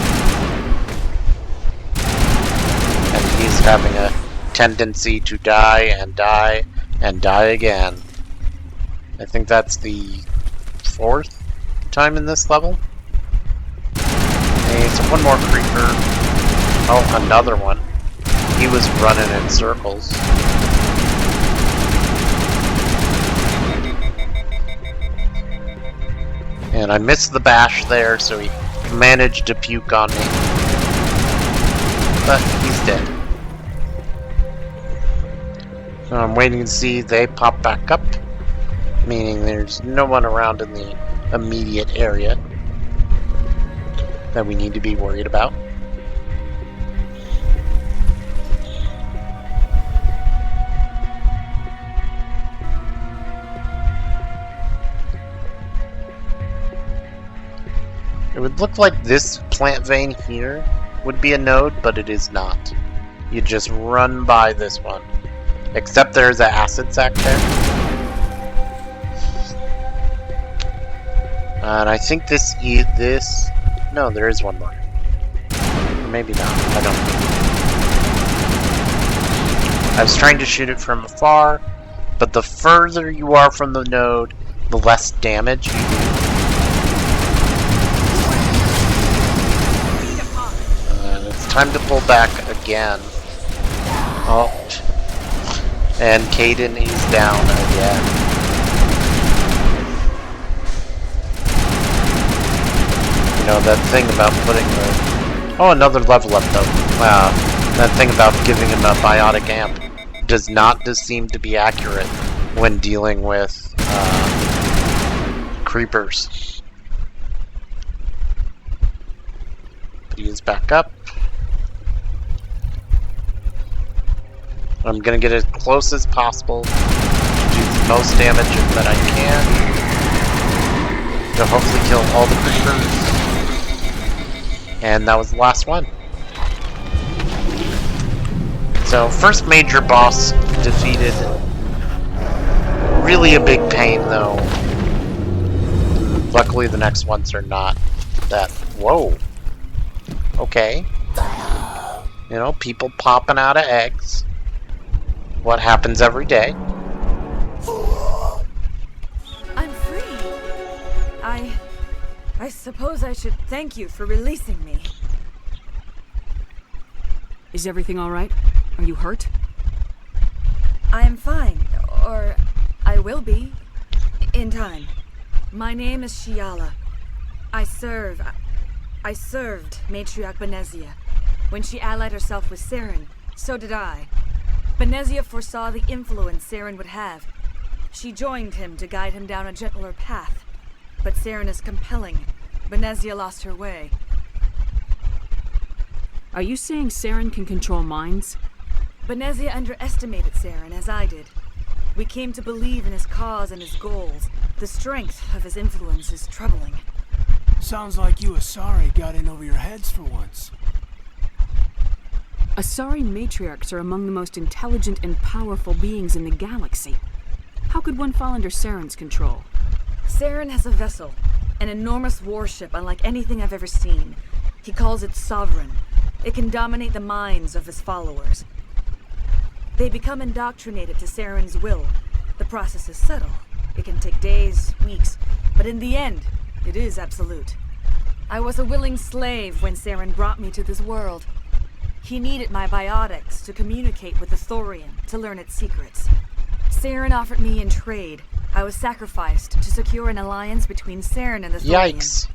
[SPEAKER 1] And he's having a tendency to die and die and die again. I think that's the 4th time in this level. Okay, so one more creeper. Oh, another one. He was running in circles. And I missed the bash there, so he managed to puke on me. But he's dead. So I'm waiting to see they pop back up, meaning there's no one around in the immediate area that we need to be worried about. It would look like this plant vein here would be a node, but it is not. You just run by this one. Except there's an acid sac there. And I think this... No, there is one more. Or maybe not. I don't know. I was trying to shoot it from afar, but the further you are from the node, the less damage you do. It's time to pull back again. Oh. And Kaidan is down again. You know, that thing about putting the... Oh, another level up though. Wow. That thing about giving him a biotic amp does not seem to be accurate when dealing with creepers. But he is back up. I'm gonna get as close as possible to do the most damage that I can to hopefully kill all the creepers. And that was the last one. So, first major boss defeated. Really a big pain though. Luckily the next ones are not that... Whoa. Okay. You know, people popping out of eggs. What happens every day.
[SPEAKER 13] I'm free. I suppose I should thank you for releasing me.
[SPEAKER 6] Is everything all right? Are you hurt?
[SPEAKER 13] I am fine, or I will be, in time. My name is Shiala. I served Matriarch Benezia. When she allied herself with Saren, so did I. Benezia foresaw the influence Saren would have. She joined him to guide him down a gentler path. But Saren is compelling. Benezia lost her way.
[SPEAKER 6] Are you saying Saren can control minds?
[SPEAKER 13] Benezia underestimated Saren, as I did. We came to believe in his cause and his goals. The strength of his influence is troubling.
[SPEAKER 2] Sounds like you Asari got in over your heads for once.
[SPEAKER 6] Asari matriarchs are among the most intelligent and powerful beings in the galaxy. How could one fall under Saren's control?
[SPEAKER 13] Saren has a vessel, an enormous warship unlike anything I've ever seen. He calls it Sovereign. It can dominate the minds of his followers. They become indoctrinated to Saren's will. The process is subtle. It can take days, weeks, but in the end, it is absolute. I was a willing slave when Saren brought me to this world. He needed my biotics to communicate with the Thorian, to learn its secrets. Saren offered me in trade. I was sacrificed to secure an alliance between Saren and the Thorian.
[SPEAKER 1] Yikes.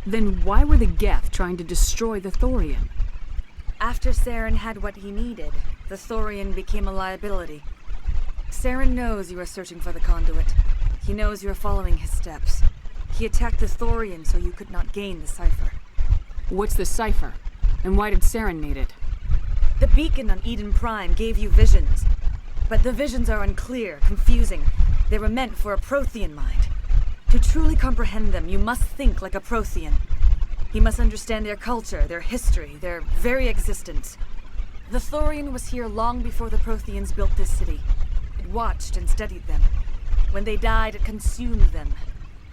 [SPEAKER 6] Then why were the Geth trying to destroy the Thorian?
[SPEAKER 13] After Saren had what he needed, the Thorian became a liability. Saren knows you are searching for the conduit. He knows you are following his steps. He attacked the Thorian so you could not gain the cipher.
[SPEAKER 6] What's the cipher? And why did Saren need it?
[SPEAKER 13] The beacon on Eden Prime gave you visions. But the visions are unclear, confusing. They were meant for a Prothean mind. To truly comprehend them, you must think like a Prothean. You must understand their culture, their history, their very existence. The Thorian was here long before the Protheans built this city. It watched and studied them. When they died, it consumed them.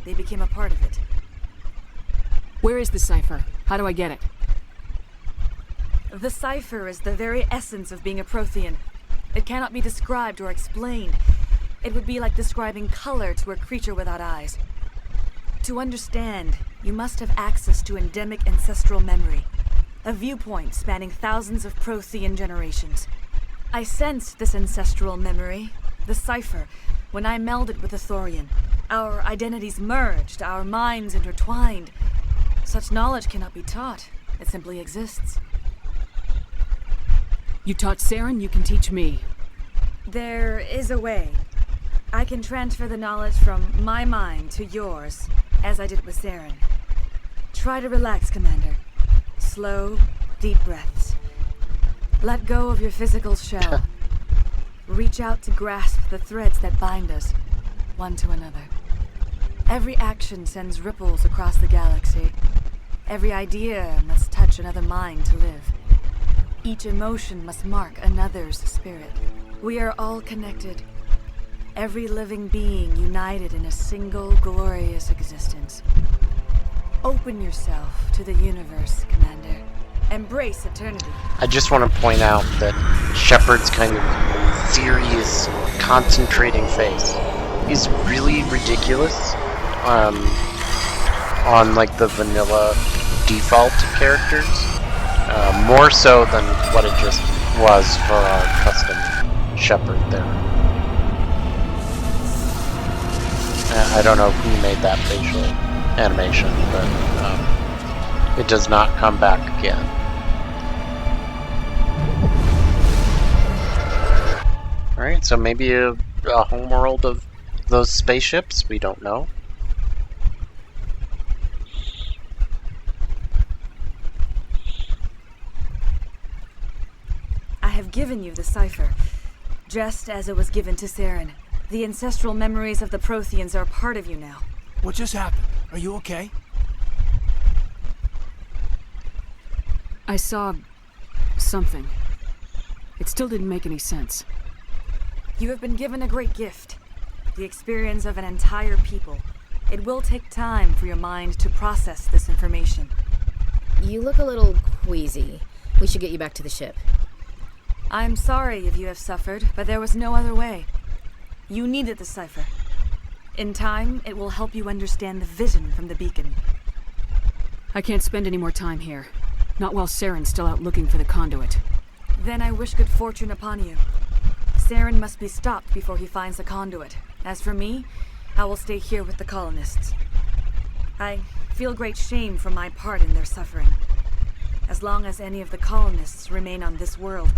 [SPEAKER 13] They became a part of it.
[SPEAKER 6] Where is the cipher? How do I get it?
[SPEAKER 13] The cipher is the very essence of being a Prothean. It cannot be described or explained. It would be like describing color to a creature without eyes. To understand, you must have access to endemic ancestral memory, a viewpoint spanning thousands of Prothean generations. I sensed this ancestral memory, the cipher, when I melded with the Thorian. Our identities merged, our minds intertwined. Such knowledge cannot be taught. It simply exists.
[SPEAKER 6] You taught Saren, you can teach me.
[SPEAKER 13] There is a way. I can transfer the knowledge from my mind to yours, as I did with Saren. Try to relax, Commander. Slow, deep breaths. Let go of your physical shell. Reach out to grasp the threads that bind us, one to another. Every action sends ripples across the galaxy. Every idea must touch another mind to live. Each emotion must mark another's spirit. We are all connected. Every living being united in a single glorious existence. Open yourself to the universe, Commander. Embrace eternity.
[SPEAKER 1] I just want to point out that Shepard's kind of serious, concentrating face is really ridiculous on like the vanilla default characters. More so than what it just was for our custom Shepard there. I don't know who made that facial animation, but it does not come back again. Alright, so maybe a homeworld of those spaceships? We don't know.
[SPEAKER 13] I have given you the cipher, just as it was given to Saren. The ancestral memories of the Protheans are part of you now.
[SPEAKER 2] What just happened? Are you okay?
[SPEAKER 6] I saw something. It still didn't make any sense.
[SPEAKER 13] You have been given a great gift, the experience of an entire people. It will take time for your mind to process this information.
[SPEAKER 10] You look a little queasy. We should get you back to the ship.
[SPEAKER 13] I'm sorry if you have suffered, but there was no other way. You needed the cipher. In time, it will help you understand the vision from the beacon.
[SPEAKER 6] I can't spend any more time here. Not while Saren's still out looking for the conduit.
[SPEAKER 13] Then I wish good fortune upon you. Saren must be stopped before he finds the conduit. As for me, I will stay here with the colonists. I feel great shame for my part in their suffering. As long as any of the colonists remain on this world,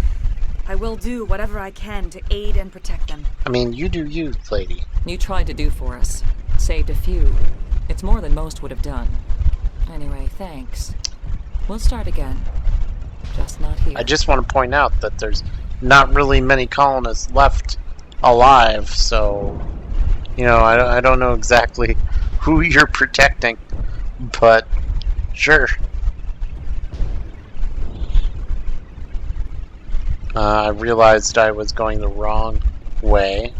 [SPEAKER 13] I will do whatever I can to aid and protect them.
[SPEAKER 1] I mean, you do you, lady.
[SPEAKER 4] You tried to do for us. Saved a few. It's more than most would have done. Anyway, thanks. We'll start again. Just not here.
[SPEAKER 1] I just want to point out that there's not really many colonists left alive, so, you know, I don't know exactly who you're protecting, but sure. I realized I was going the wrong way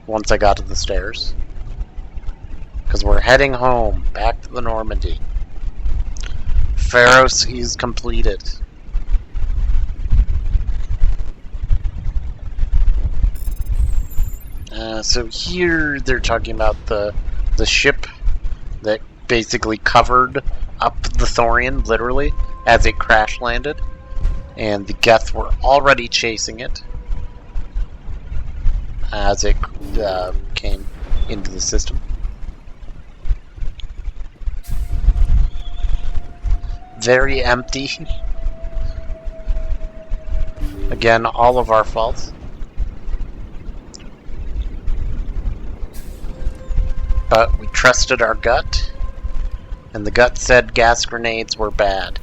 [SPEAKER 1] once I got to the stairs. Because we're heading home, back to the Normandy. Pharos is completed. So here they're talking about the ship that basically covered up the Thorian, literally, as it crash landed. And the Geth were already chasing it as it came into the system. Very empty. Again, all of our faults. But we trusted our gut, and the gut said gas grenades were bad.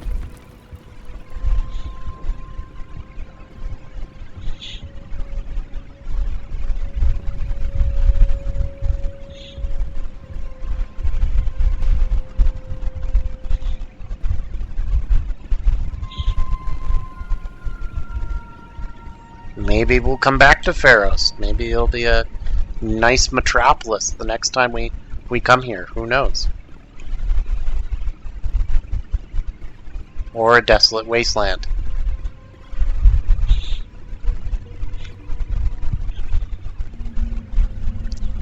[SPEAKER 1] maybe we'll come back to Pharos. Maybe it'll be a nice metropolis the next time we come here. Who knows? Or a desolate wasteland.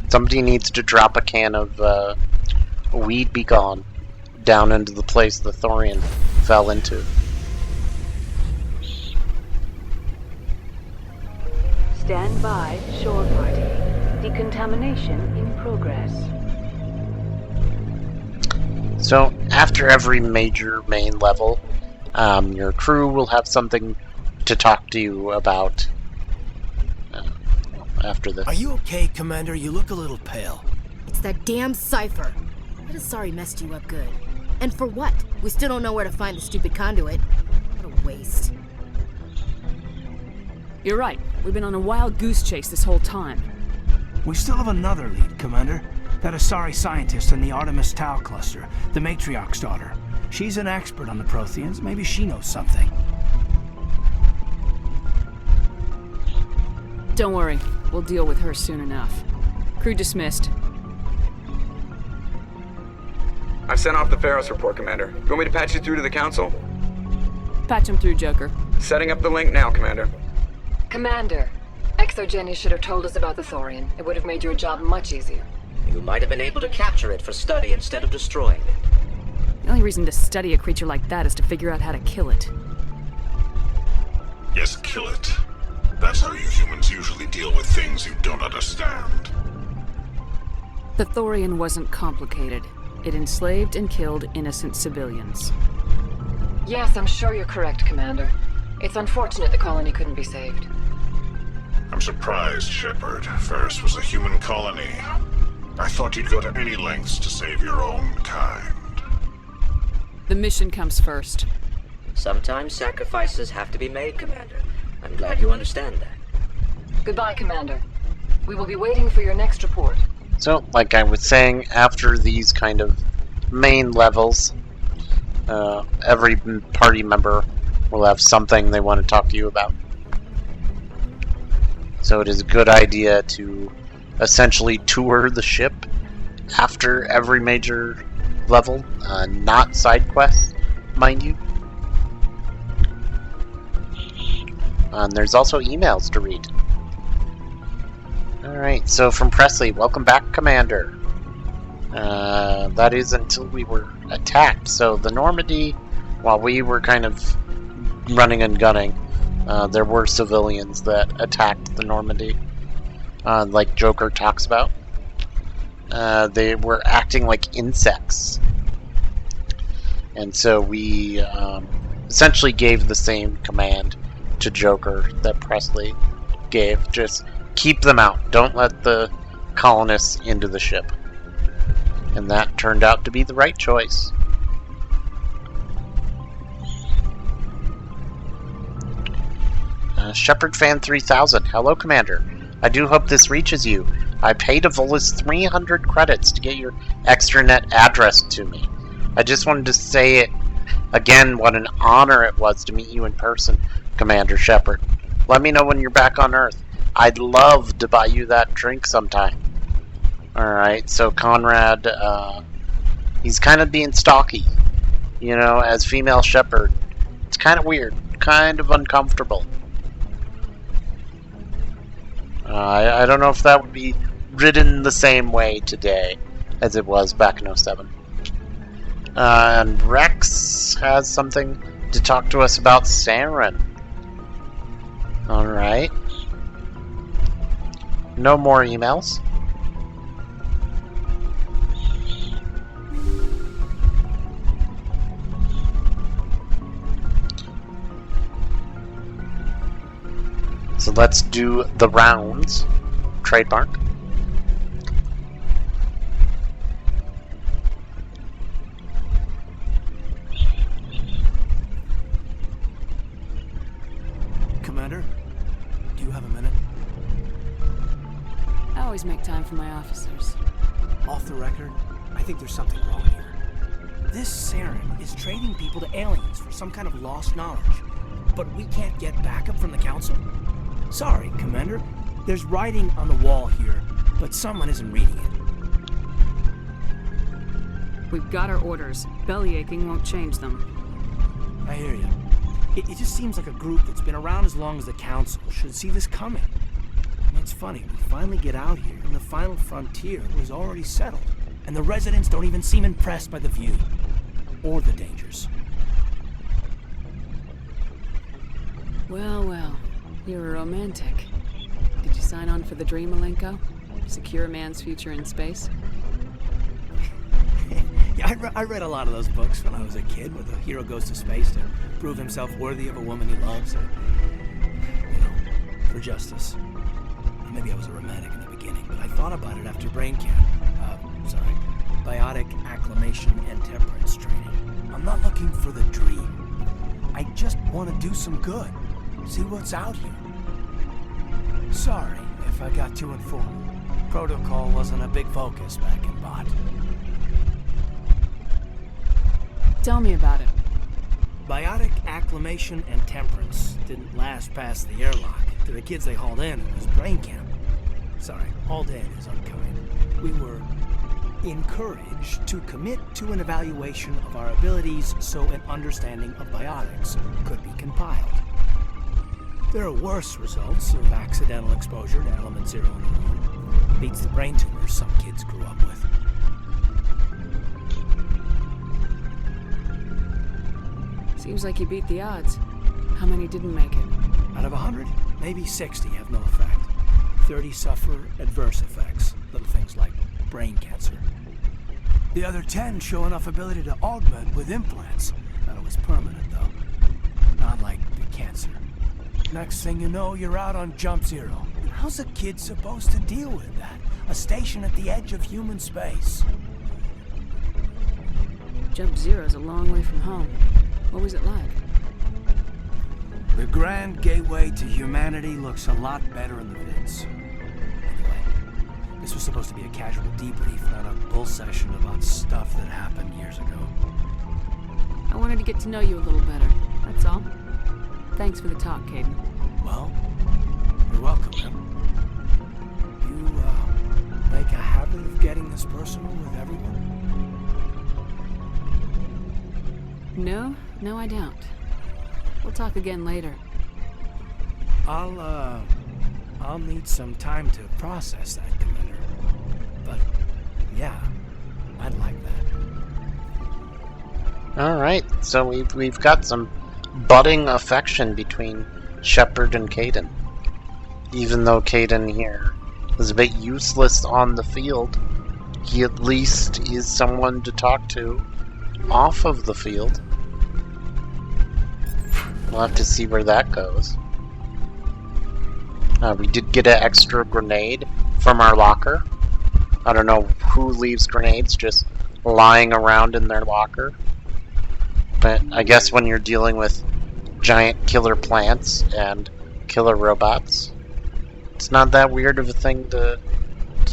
[SPEAKER 1] Somebody needs to drop a can of Weed Be Gone down into the place the Thorian fell into.
[SPEAKER 6] Stand by, shore party. Decontamination in progress.
[SPEAKER 1] So, after every major main level, your crew will have something to talk to you about after this.
[SPEAKER 2] Are you okay, Commander? You look a little pale.
[SPEAKER 10] It's that damn cipher. That Asari messed you up good. And for what? We still don't know where to find the stupid conduit. What a waste.
[SPEAKER 6] You're right. We've been on a wild goose chase this whole time.
[SPEAKER 2] We still have another lead, Commander. That Asari scientist in the Artemis Tau cluster, the Matriarch's daughter. She's an expert on the Protheans. Maybe she knows something.
[SPEAKER 6] Don't worry. We'll deal with her soon enough. Crew dismissed.
[SPEAKER 11] I've sent off the Pharos report, Commander. You want me to patch you through to the Council?
[SPEAKER 6] Patch him through, Joker.
[SPEAKER 11] Setting up the link now, Commander.
[SPEAKER 14] Commander, ExoGeni should have told us about the Thorian. It would have made your job much easier.
[SPEAKER 15] You might have been able to capture it for study instead of destroying it.
[SPEAKER 6] The only reason to study a creature like that is to figure out how to kill it.
[SPEAKER 8] Yes, kill it. That's how you humans usually deal with things you don't understand.
[SPEAKER 6] The Thorian wasn't complicated. It enslaved and killed innocent civilians.
[SPEAKER 14] Yes, I'm sure you're correct, Commander. It's unfortunate the colony couldn't be saved.
[SPEAKER 8] I'm surprised, Shepard. Pharos was a human colony. I thought you'd go to any lengths to save your own kind.
[SPEAKER 6] The mission comes first.
[SPEAKER 15] Sometimes sacrifices have to be made, Commander. I'm glad you understand that.
[SPEAKER 14] Goodbye, Commander. We will be waiting for your next report.
[SPEAKER 1] So, like I was saying, after these kind of main levels, every party member will have something they want to talk to you about. So it is a good idea to essentially tour the ship after every major level, not side quests, mind you. And there's also emails to read. Alright, so from Presley, welcome back, Commander. That is until we were attacked. So the Normandy, while we were kind of running and gunning, there were civilians that attacked the Normandy, like Joker talks about. They were acting like insects. And so we essentially gave the same command to Joker that Presley gave. Just keep them out. Don't let the colonists into the ship. And that turned out to be the right choice. Shepard Fan 3000. Hello, Commander. I do hope this reaches you. I paid Evolus 300 credits to get your extranet address to me. I just wanted to say it again, what an honor it was to meet you in person, Commander Shepard. Let me know when you're back on Earth. I'd love to buy you that drink sometime. Alright, so Conrad, he's kind of being stalky. You know, as female Shepard. It's kind of weird. Kind of uncomfortable. I don't know if that would be written the same way today as it was back in 07. And Rex has something to talk to us about Saren. Alright. No more emails. So let's do the rounds. Trademark.
[SPEAKER 2] Commander, do you have a minute?
[SPEAKER 6] I always make time for my officers.
[SPEAKER 2] Off the record, I think there's something wrong here. This Saren is trading people to aliens for some kind of lost knowledge, but we can't get backup from the Council? Sorry, Commander. There's writing on the wall here, but someone isn't reading it.
[SPEAKER 6] We've got our orders. Bellyaching won't change them.
[SPEAKER 2] I hear you. It just seems like a group that's been around as long as the Council should see this coming. And it's funny, we finally get out here, and the final frontier was already settled. And the residents don't even seem impressed by the view. Or the dangers.
[SPEAKER 6] Well, well. You're a romantic. Did you sign on for the dream, Malenko? Secure a man's future in space?
[SPEAKER 2] Yeah, I read a lot of those books when I was a kid, where the hero goes to space to prove himself worthy of a woman he loves, or, for justice. Maybe I was a romantic in the beginning, but I thought about it after brain camp. Biotic acclimation and temperance training. I'm not looking for the dream. I just want to do some good. See what's out here. Sorry if I got too informed. Protocol wasn't a big focus back in Bot.
[SPEAKER 6] Tell me about it.
[SPEAKER 2] Biotic acclimation and temperance didn't last past the airlock. To the kids they hauled in, it was brain camp. Sorry, hauled in is unkind. We were encouraged to commit to an evaluation of our abilities so an understanding of biotics could be compiled. There are worse results of accidental exposure to element 0 and 1. Beats the brain tumors some kids grew up with.
[SPEAKER 6] Seems like you beat the odds. How many didn't make it?
[SPEAKER 2] Out of 100, maybe 60 have no effect. 30 suffer adverse effects, little things like brain cancer. The other 10 show enough ability to augment with implants. That was permanent, though. Not like the cancer. Next thing you know, you're out on Jump Zero. How's a kid supposed to deal with that? A station at the edge of human space.
[SPEAKER 6] Jump Zero's a long way from home. What was it like?
[SPEAKER 2] The grand gateway to humanity looks a lot better in the vids. Anyway, this was supposed to be a casual debrief, not a bull session about stuff that happened years ago.
[SPEAKER 6] I wanted to get to know you a little better, that's all. Thanks for the talk, Kaidan.
[SPEAKER 2] Well, you're welcome, Em. You, make a habit of getting this personal with everyone?
[SPEAKER 6] No, I don't. We'll talk again later.
[SPEAKER 2] I'll need some time to process that, Commander. But, yeah, I'd like that.
[SPEAKER 1] Alright, so we've got some budding affection between Shepard and Kaidan. Even though Kaidan here is a bit useless on the field, he at least is someone to talk to off of the field. We'll have to see where that goes. We did get an extra grenade from our locker. I don't know who leaves grenades just lying around in their locker. But I guess when you're dealing with giant killer plants and killer robots, it's not that weird of a thing to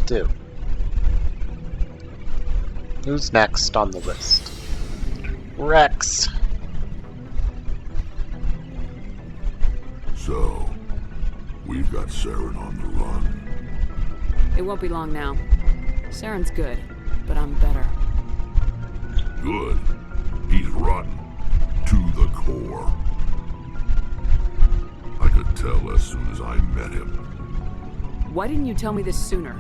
[SPEAKER 1] do. Who's next on the list? Rex.
[SPEAKER 8] So, we've got Saren on the run.
[SPEAKER 6] It won't be long now. Saren's good, but I'm better.
[SPEAKER 8] Good. He's rotten. To the core. I could tell as soon as I met him.
[SPEAKER 6] Why didn't you tell me this sooner?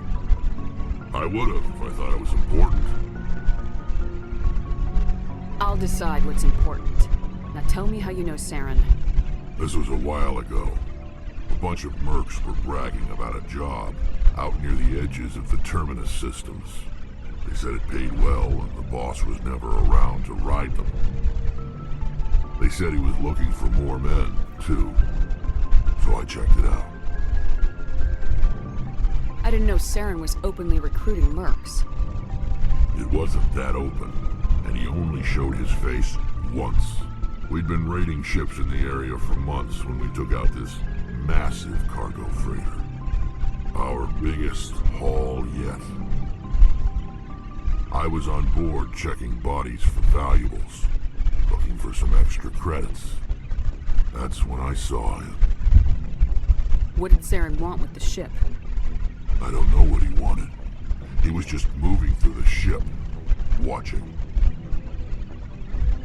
[SPEAKER 8] I would have if I thought it was important.
[SPEAKER 6] I'll decide what's important. Now tell me how you know Saren.
[SPEAKER 8] This was a while ago. A bunch of mercs were bragging about a job out near the edges of the Terminus systems. They said it paid well and the boss was never around to ride them. They said he was looking for more men, too. So I checked it out.
[SPEAKER 6] I didn't know Saren was openly recruiting mercs.
[SPEAKER 8] It wasn't that open, and he only showed his face once. We'd been raiding ships in the area for months when we took out this massive cargo freighter. Our biggest haul yet. I was on board checking bodies for valuables, looking for some extra credits. That's when I saw him.
[SPEAKER 6] What did Saren want with the ship?
[SPEAKER 8] I don't know what he wanted. He was just moving through the ship, watching.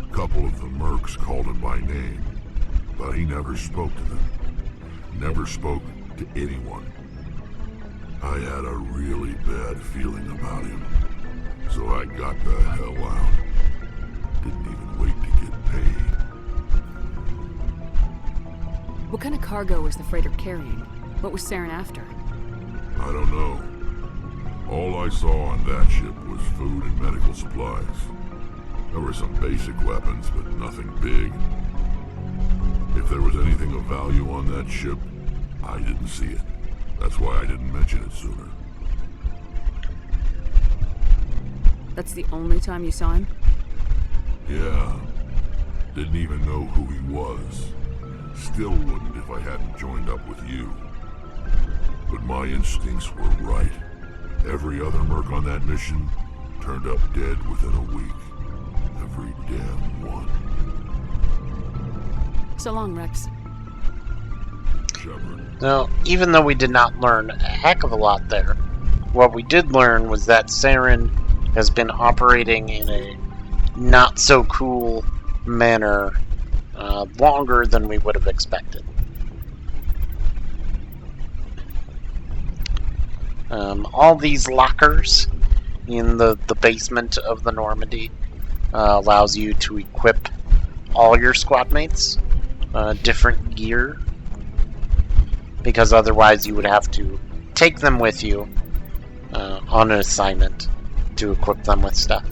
[SPEAKER 8] A couple of the mercs called him by name, but he never spoke to them. Never spoke to anyone. I had a really bad feeling about him, so I got the hell out. Didn't even wait to get paid.
[SPEAKER 6] What kind of cargo was the freighter carrying? What was Saren after?
[SPEAKER 8] I don't know. All I saw on that ship was food and medical supplies. There were some basic weapons, but nothing big. If there was anything of value on that ship, I didn't see it. That's why I didn't mention it sooner.
[SPEAKER 6] That's the only time you saw him?
[SPEAKER 8] Yeah. Didn't even know who he was. Still wouldn't if I hadn't joined up with you. But my instincts were right. Every other merc on that mission turned up dead within a week. Every damn one.
[SPEAKER 6] So long, Rex.
[SPEAKER 8] Shepard.
[SPEAKER 1] Now, even though we did not learn a heck of a lot there, what we did learn was that Saren has been operating in a not-so-cool manner longer than we would have expected. All these lockers in the basement of the Normandy allows you to equip all your squad mates different gear, because otherwise you would have to take them with you on an assignment to equip them with stuff.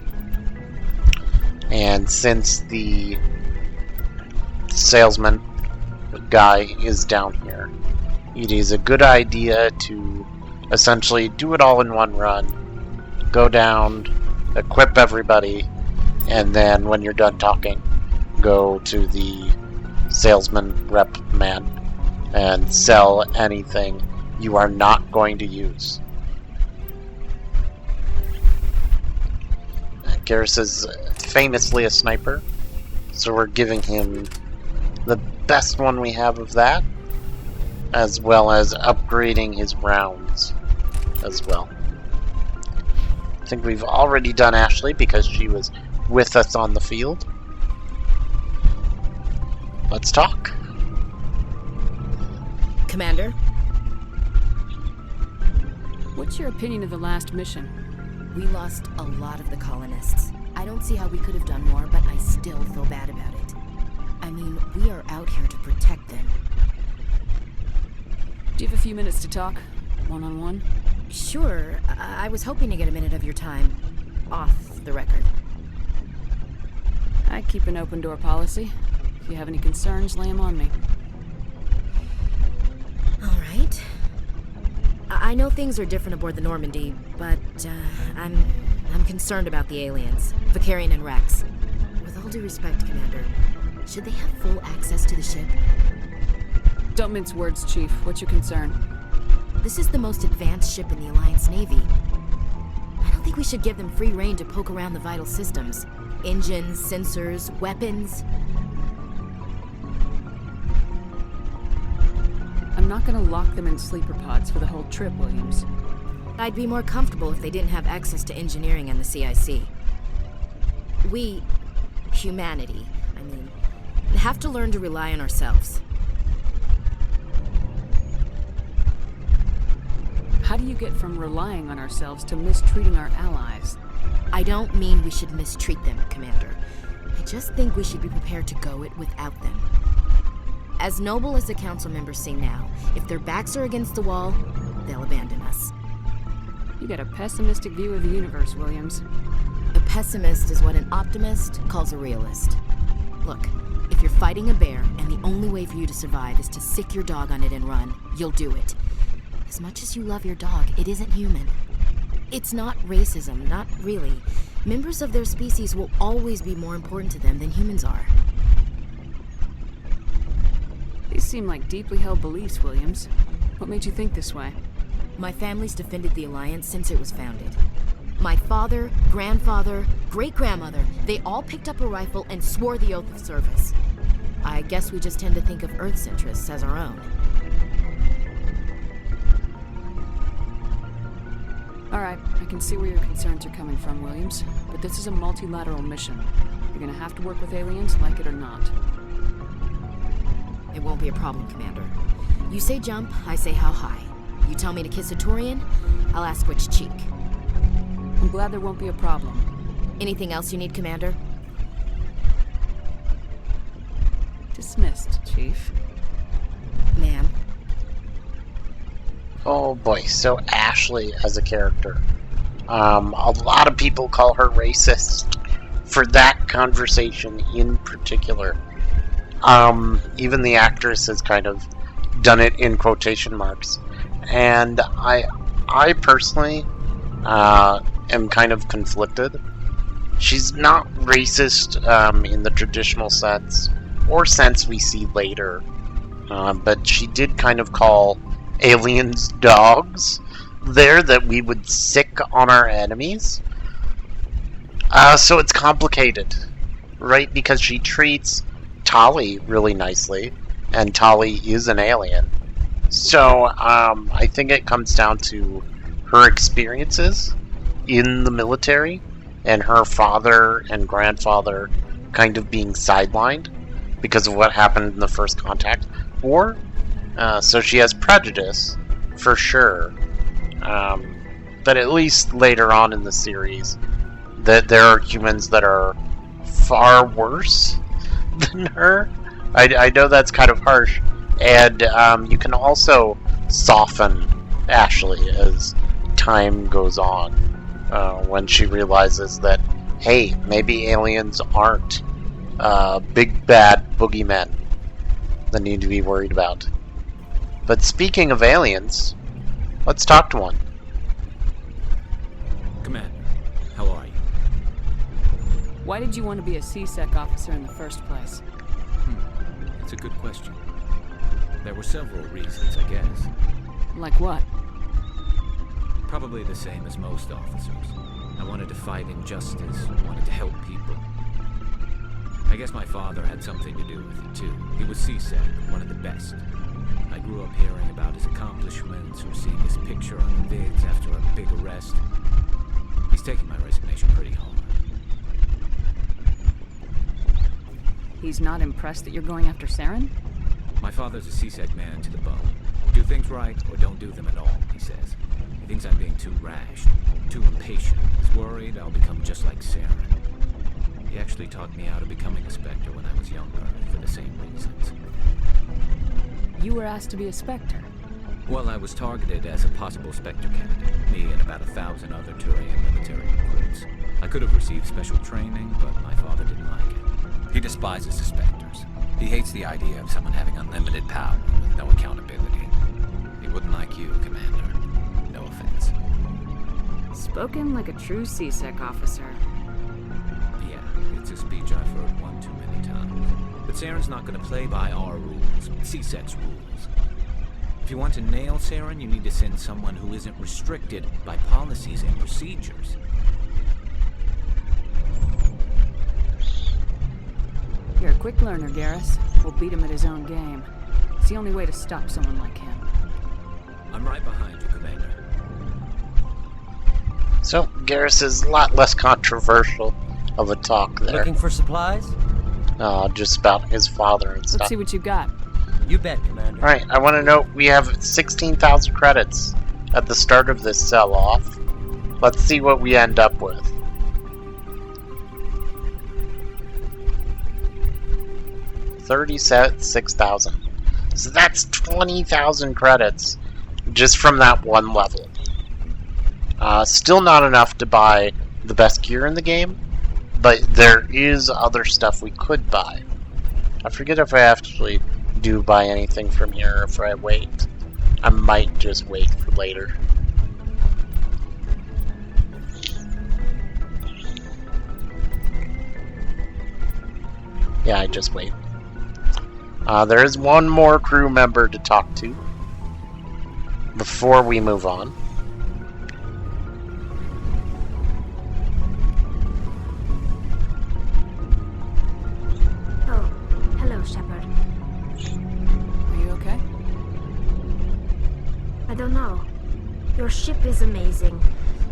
[SPEAKER 1] And since the salesman guy is down here, it is a good idea to essentially do it all in one run, go down, equip everybody, and then when you're done talking, go to the salesman rep man and sell anything you are not going to use. Garrus is famously a sniper, so we're giving him the best one we have of that, as well as upgrading his rounds as well. I think we've already done Ashley because she was with us on the field. Let's talk.
[SPEAKER 10] Commander?
[SPEAKER 6] What's your opinion of the last mission?
[SPEAKER 10] We lost a lot of the colonists. I don't see how we could have done more, but I still feel bad about it. I mean, we are out here to protect them.
[SPEAKER 6] Do you have a few minutes to talk? One-on-one?
[SPEAKER 10] Sure. I was hoping to get a minute of your time. Off the record.
[SPEAKER 6] I keep an open door policy. If you have any concerns, lay them on me.
[SPEAKER 10] Alright. I know things are different aboard the Normandy, but I'm concerned about the aliens, Vakarian and Rex. With all due respect, Commander, should they have full access to the ship?
[SPEAKER 6] Don't mince words, Chief. What's your concern?
[SPEAKER 10] This is the most advanced ship in the Alliance Navy. I don't think we should give them free rein to poke around the vital systems. Engines, sensors, weapons.
[SPEAKER 6] I'm not gonna lock them in sleeper pods for the whole trip, Williams.
[SPEAKER 10] I'd be more comfortable if they didn't have access to engineering and the CIC. We, humanity, have to learn to rely on ourselves.
[SPEAKER 6] How do you get from relying on ourselves to mistreating our allies?
[SPEAKER 10] I don't mean we should mistreat them, Commander. I just think we should be prepared to go it without them. As noble as the council members seem now, if their backs are against the wall, they'll abandon us.
[SPEAKER 6] You got a pessimistic view of the universe, Williams.
[SPEAKER 10] A pessimist is what an optimist calls a realist. Look, if you're fighting a bear and the only way for you to survive is to sick your dog on it and run, you'll do it. As much as you love your dog, it isn't human. It's not racism, not really. Members of their species will always be more important to them than humans are.
[SPEAKER 6] These seem like deeply held beliefs, Williams. What made you think this way?
[SPEAKER 10] My family's defended the Alliance since it was founded. My father, grandfather, great-grandmother, they all picked up a rifle and swore the oath of service. I guess we just tend to think of Earth's interests as our own.
[SPEAKER 6] Alright, I can see where your concerns are coming from, Williams. But this is a multilateral mission. You're gonna have to work with aliens, like it or not.
[SPEAKER 10] It won't be a problem, Commander. You say jump, I say how high. You tell me to kiss a Turian, I'll ask which cheek.
[SPEAKER 6] I'm glad there won't be a problem.
[SPEAKER 10] Anything else you need, Commander?
[SPEAKER 6] Dismissed, Chief.
[SPEAKER 10] Ma'am.
[SPEAKER 1] Oh boy, so Ashley as a character. A lot of people call her racist for that conversation in particular. Even the actress has kind of done it in quotation marks. And I personally am kind of conflicted. She's not racist in the traditional sense, or sense we see later. But she did kind of call aliens dogs there that we would sick on our enemies. So it's complicated, right? Because she treats Tali really nicely, and Tali is an alien. So I think it comes down to her experiences in the military and her father and grandfather kind of being sidelined because of what happened in the First Contact War. So she has prejudice, for sure. But at least later on in the series, that there are humans that are far worse than her. I know that's kind of harsh. And you can also soften Ashley as time goes on, when she realizes that, hey, maybe aliens aren't big bad boogeymen that need to be worried about. But speaking of aliens, let's talk to one.
[SPEAKER 7] Commander, how are you?
[SPEAKER 6] Why did you want to be a C-Sec officer in the first place?
[SPEAKER 7] That's a good question. There were several reasons, I guess.
[SPEAKER 6] Like what?
[SPEAKER 7] Probably the same as most officers. I wanted to fight injustice, wanted to help people. I guess my father had something to do with it, too. He was C-Sec, one of the best. I grew up hearing about his accomplishments or seeing his picture on the vids after a big arrest. He's taking my resignation pretty hard.
[SPEAKER 6] He's not impressed that you're going after Saren?
[SPEAKER 7] My father's a C-Sec man to the bone. Do things right or don't do them at all, he says. He thinks I'm being too rash, too impatient. He's worried I'll become just like Saren. He actually talked me out of becoming a Spectre when I was younger, for the same reasons.
[SPEAKER 6] You were asked to be a Spectre?
[SPEAKER 7] Well, I was targeted as a possible Spectre candidate, me and about 1,000 other Turian military recruits. I could have received special training, but my father didn't like it. He despises the Spectres. He hates the idea of someone having unlimited power with no accountability. He wouldn't like you, Commander. No offense.
[SPEAKER 6] Spoken like a true C-Sec officer.
[SPEAKER 7] Yeah, it's a speech I've heard one too many times. But Saren's not going to play by our rules, C-Sec's rules. If you want to nail Saren, you need to send someone who isn't restricted by policies and procedures.
[SPEAKER 6] You're a quick learner, Garrus. We'll beat him at his own game. It's the only way to stop someone like him.
[SPEAKER 7] I'm right behind you, Commander.
[SPEAKER 1] So, Garrus is a lot less controversial of a talk there.
[SPEAKER 16] Looking for supplies?
[SPEAKER 1] Just about his father and stuff.
[SPEAKER 6] Let's see what you got.
[SPEAKER 16] You bet, Commander.
[SPEAKER 1] Alright, I want to note we have 16,000 credits at the start of this sell-off. Let's see what we end up with. $36,000. So that's 20,000 credits just from that one level. Still not enough to buy the best gear in the game, but there is other stuff we could buy. I forget if I actually do buy anything from here or if I wait. I might just wait for later. Yeah, I just wait. There is one more crew member to talk to before we move on.
[SPEAKER 17] Oh, hello, Shepard.
[SPEAKER 6] Are you okay?
[SPEAKER 17] I don't know. Your ship is amazing.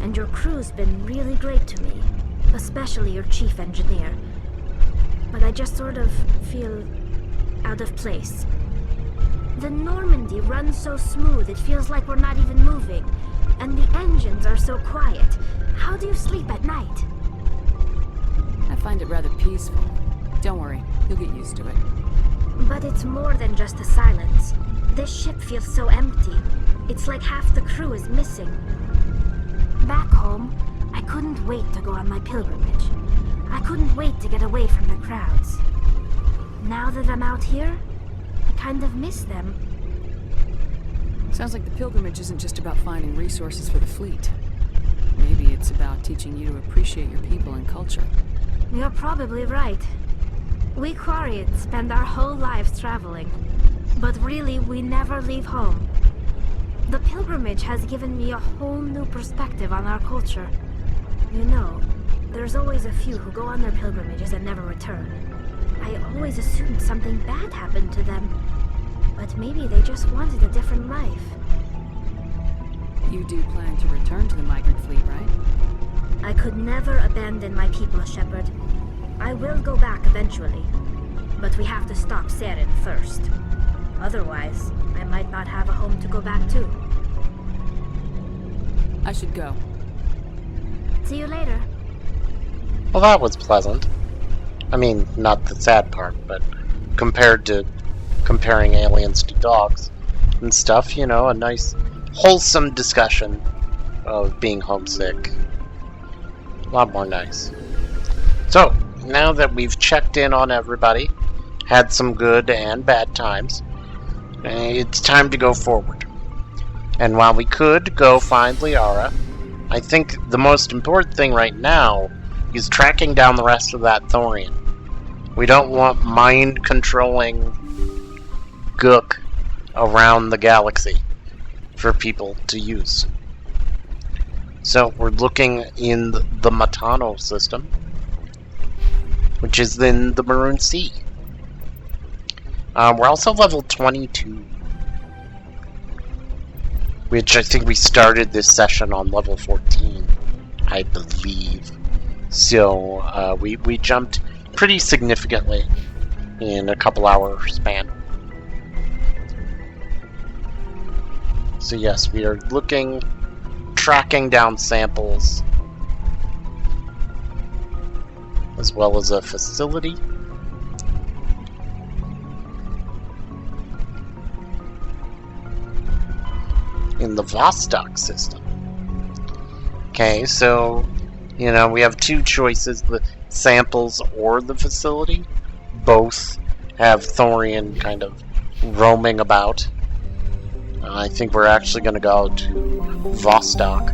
[SPEAKER 17] and your crew's been really great to me, especially your chief engineer. But I just sort of feel out of place. The Normandy runs so smooth it feels like we're not even moving, and the engines are so quiet. How do you sleep at night?
[SPEAKER 6] I find it rather peaceful. Don't worry, you'll get used to it.
[SPEAKER 17] But it's more than just the silence. This ship feels so empty. It's like half the crew is missing. Back home, I couldn't wait to go on my pilgrimage. I couldn't wait to get away from the crowds. Now that I'm out here, I kind of miss them.
[SPEAKER 6] Sounds like the pilgrimage isn't just about finding resources for the fleet. Maybe it's about teaching you to appreciate your people and culture.
[SPEAKER 17] You're probably right. We Quarians spend our whole lives traveling, but really we never leave home. The pilgrimage has given me a whole new perspective on our culture. You know, there's always a few who go on their pilgrimages and never return. I always assumed something bad happened to them, but maybe they just wanted a different life.
[SPEAKER 6] You do plan to return to the migrant fleet, right?
[SPEAKER 17] I could never abandon my people, Shepard. I will go back eventually, but we have to stop Saren first. Otherwise, I might not have a home to go back to.
[SPEAKER 6] I should go.
[SPEAKER 17] See you later.
[SPEAKER 1] Well, that was pleasant. I mean, not the sad part, but compared to comparing aliens to dogs and stuff, you know, a nice, wholesome discussion of being homesick. A lot more nice. So, now that we've checked in on everybody, had some good and bad times, it's time to go forward. And while we could go find Liara, I think the most important thing right now is tracking down the rest of that Thorian. We don't want mind-controlling gook around the galaxy for people to use. So we're looking in the Matano system, which is in the Maroon Sea. We're also level 22, which I think we started this session on level 14, I believe. So we jumped pretty significantly in a couple hour span. So yes, we are looking, tracking down samples, as well as a facility. In the Vostok system. Okay, so, you know, we have two choices, the samples or the facility. Both have Thorian kind of roaming about. I think we're actually going to go to Vostok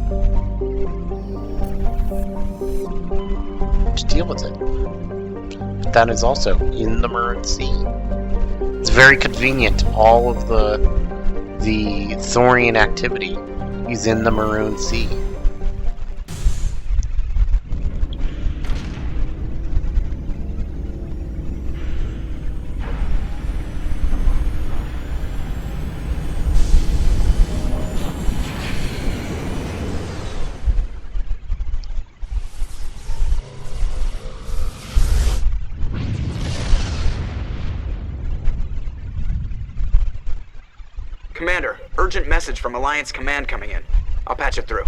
[SPEAKER 1] to deal with it. But that is also in the Maroon Sea. It's very convenient. All of the Thorian activity is in the Maroon Sea.
[SPEAKER 11] Commander, urgent message from Alliance Command coming in. I'll patch it through.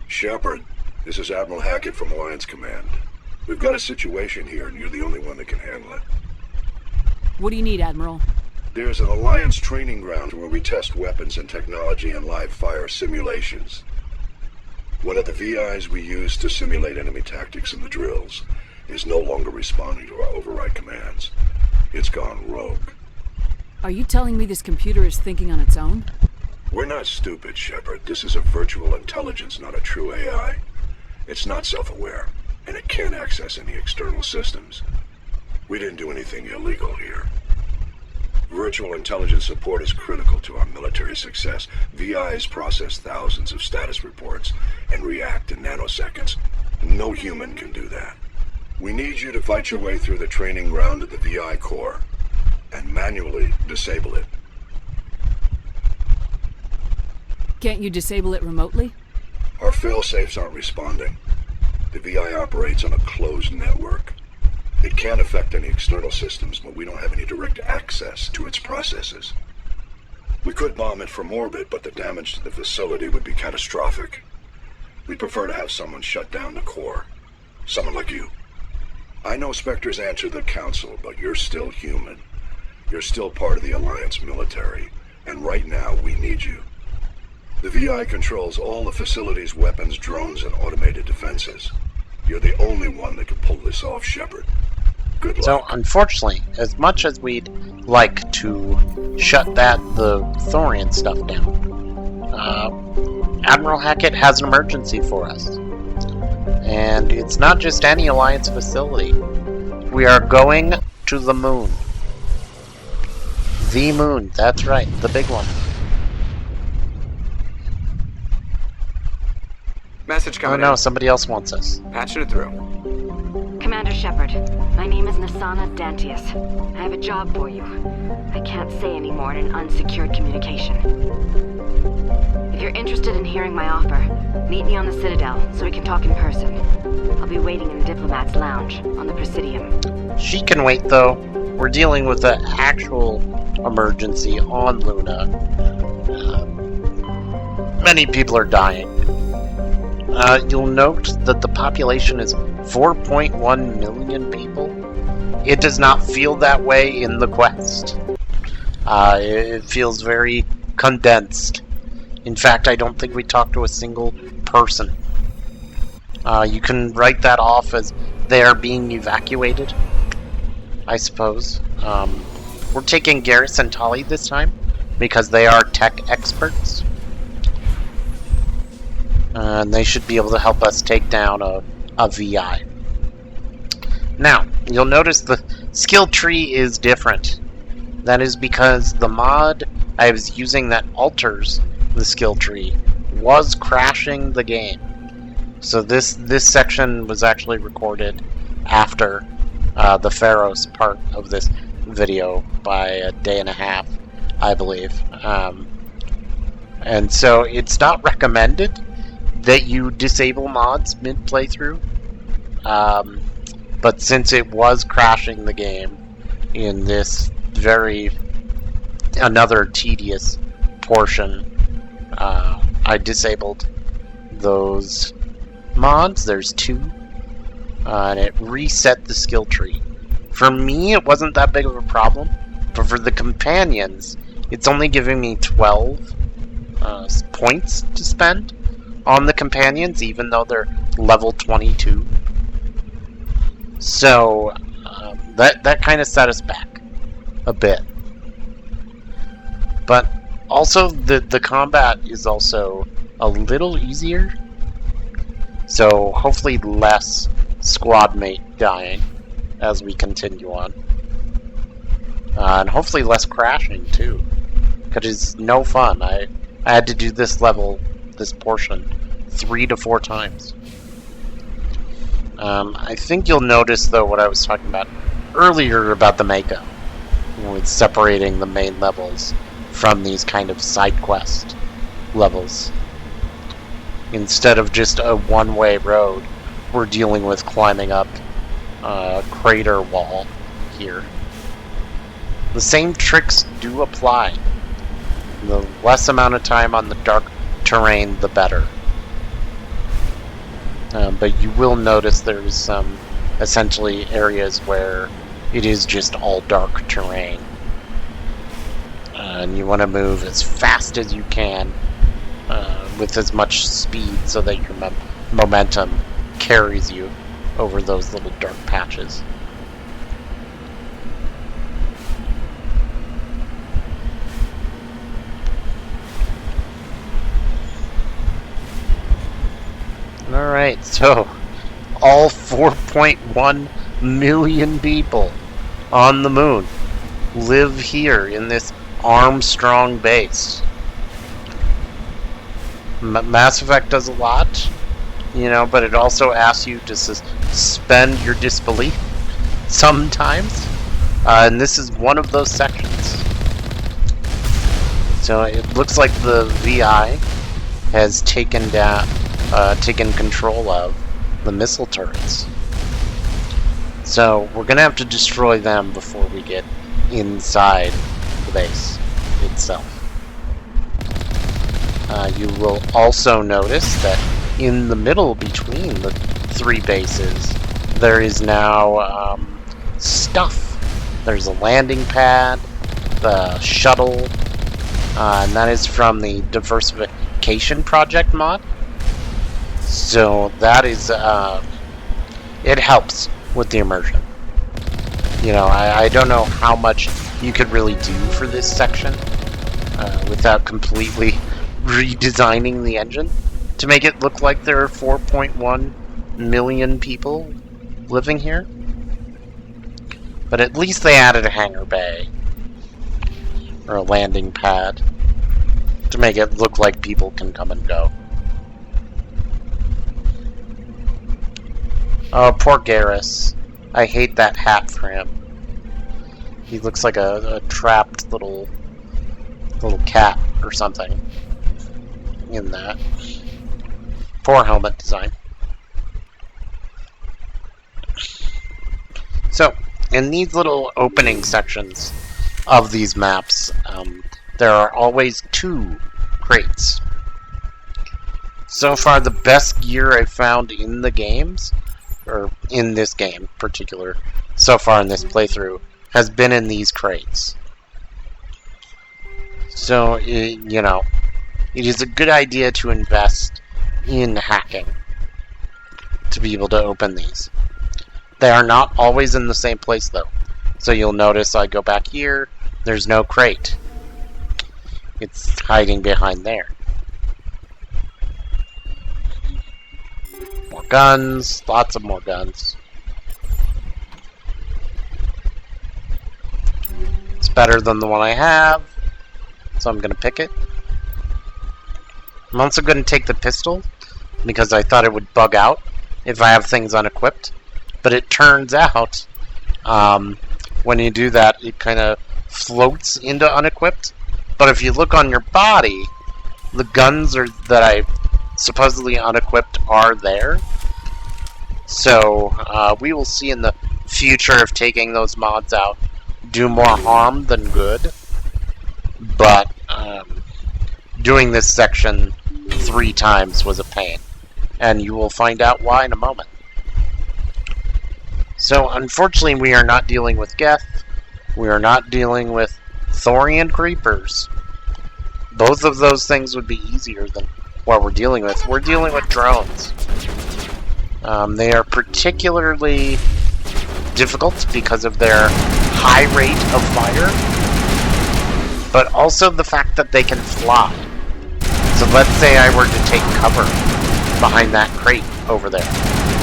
[SPEAKER 8] Shepard, this is Admiral Hackett from Alliance Command. We've got a situation here, and you're the only one that can handle it.
[SPEAKER 6] What do you need, Admiral?
[SPEAKER 8] There's an Alliance training ground where we test weapons and technology in live fire simulations. One of the VIs we use to simulate enemy tactics in the drills is no longer responding to our override commands. It's gone rogue.
[SPEAKER 6] Are you telling me this computer is thinking on its own?
[SPEAKER 8] We're not stupid, Shepard. This is a virtual intelligence, not a true AI. It's not self-aware, and it can't access any external systems. We didn't do anything illegal here. Virtual intelligence support is critical to our military success. VIs process thousands of status reports and react in nanoseconds. No human can do that. We need you to fight your way through the training ground of the VI core and manually disable it.
[SPEAKER 6] Can't you disable it remotely?
[SPEAKER 18] Our failsafes aren't responding. The VI operates on a closed network. It can affect any external systems, but we don't have any direct access to its processes. We could bomb it from orbit, but the damage to the facility would be catastrophic. We'd prefer to have someone shut down the core. Someone like you. I know Spectres answer the Council, but you're still human. You're still part of the Alliance military, and right now we need you. The VI controls all the facility's weapons, drones, and automated defenses. You're the only one that can pull this off, Shepard. Good luck.
[SPEAKER 1] So, unfortunately, as much as we'd like to shut the Thorian stuff down, Admiral Hackett has an emergency for us. And it's not just any Alliance facility. We are going to the moon. The moon, that's right, the big one.
[SPEAKER 11] Message coming in.
[SPEAKER 1] Oh no, somebody else wants us.
[SPEAKER 11] Patching it through.
[SPEAKER 19] Commander Shepard, my name is Nasana Dantius. I have a job for you. I can't say any more in an unsecured communication. If you're interested in hearing my offer, meet me on the Citadel so we can talk in person. I'll be waiting in the Diplomat's Lounge on the Presidium.
[SPEAKER 1] She can wait though. We're dealing with an actual emergency on Luna. Many people are dying. You'll note that the population is 4.1 million people. It does not feel that way in the quest. It feels very condensed. In fact, I don't think we talked to a single person. You can write that off as they are being evacuated, I suppose. We're taking Garrus and Tali this time because they are tech experts. And they should be able to help us take down a VI. Now, you'll notice the skill tree is different. That is because the mod I was using that alters the skill tree was crashing the game. So this section was actually recorded after the Pharos part of this video by a day and a half, I believe. And so it's not recommended that you disable mods mid-playthrough, but since it was crashing the game in this another tedious portion, I disabled those mods. There's 2, and it reset the skill tree. For me, it wasn't that big of a problem, but for the companions, it's only giving me 12 points to spend on the companions, even though they're level 22. So that kind of set us back a bit. But also the combat is also a little easier. So hopefully less squad mate dying as we continue on. And hopefully less crashing too. Because it's no fun. I had to do this portion 3 to 4 times. I think you'll notice though what I was talking about earlier about the Mako, with separating the main levels from these kind of side quest levels. Instead of just a one-way road, we're dealing with climbing up a crater wall here. The same tricks do apply. The less amount of time on the dark terrain, the better. But you will notice there's some essentially areas where it is just all dark terrain. And you want to move as fast as you can with as much speed so that your momentum carries you over those little dark patches. Alright, so all 4.1 million people on the moon live here in this Armstrong base. Mass Effect does a lot, but it also asks you to suspend your disbelief sometimes. And this is one of those sections. So it looks like the VI has taken down taken control of the missile turrets. So we're gonna have to destroy them before we get inside the base itself. You will also notice that in the middle between the three bases, there is now stuff. There's a landing pad, the shuttle, and that is from the Diversification Project mod. So that is, it helps with the immersion. You know, I don't know how much you could really do for this section without completely redesigning the engine to make it look like there are 4.1 million people living here. But at least they added a hangar bay or a landing pad to make it look like people can come and go. Oh, poor Garrus. I hate that hat for him. He looks like a trapped little cat or something in that. Poor helmet design. So, in these little opening sections of these maps, there are always 2 crates. So far, the best gear I've found in the games, or in this game in particular, so far in this playthrough, has been in these crates. So, you know, it is a good idea to invest in hacking to be able to open these. They are not always in the same place, though. So you'll notice I go back here, there's no crate. It's hiding behind there. More guns, lots of more guns. It's better than the one I have, so I'm going to pick it. I'm also going to take the pistol, because I thought it would bug out if I have things unequipped. But it turns out, when you do that, it kind of floats into unequipped. But if you look on your body, the guns that I supposedly unequipped are there. So, we will see in the future if taking those mods out do more harm than good. But, doing this section 3 times was a pain. And you will find out why in a moment. So, unfortunately, we are not dealing with Geth. We are not dealing with Thorian creepers. Both of those things would be easier than what we're dealing with. We're dealing with drones. They are particularly difficult because of their high rate of fire, but also the fact that they can fly. So let's say I were to take cover behind that crate over there.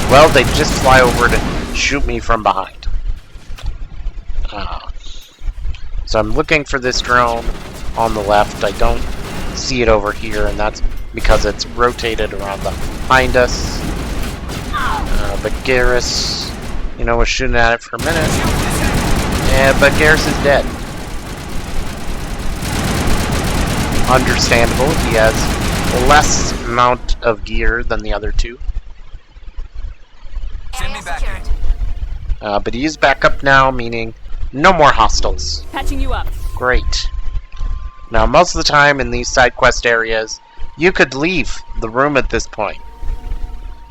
[SPEAKER 1] Well, they'd just fly over to shoot me from behind. So I'm looking for this drone on the left. I don't see it over here, and that's because it's rotated around behind us. But Garrus, you know, was shooting at it for a minute. Yeah, but Garrus is dead. Understandable. He has less amount of gear than the other 2.
[SPEAKER 11] Send me back in.
[SPEAKER 1] But he is back up now, meaning no more hostiles.
[SPEAKER 4] Patching you up.
[SPEAKER 1] Great. Now, most of the time in these side quest areas, you could leave the room at this point.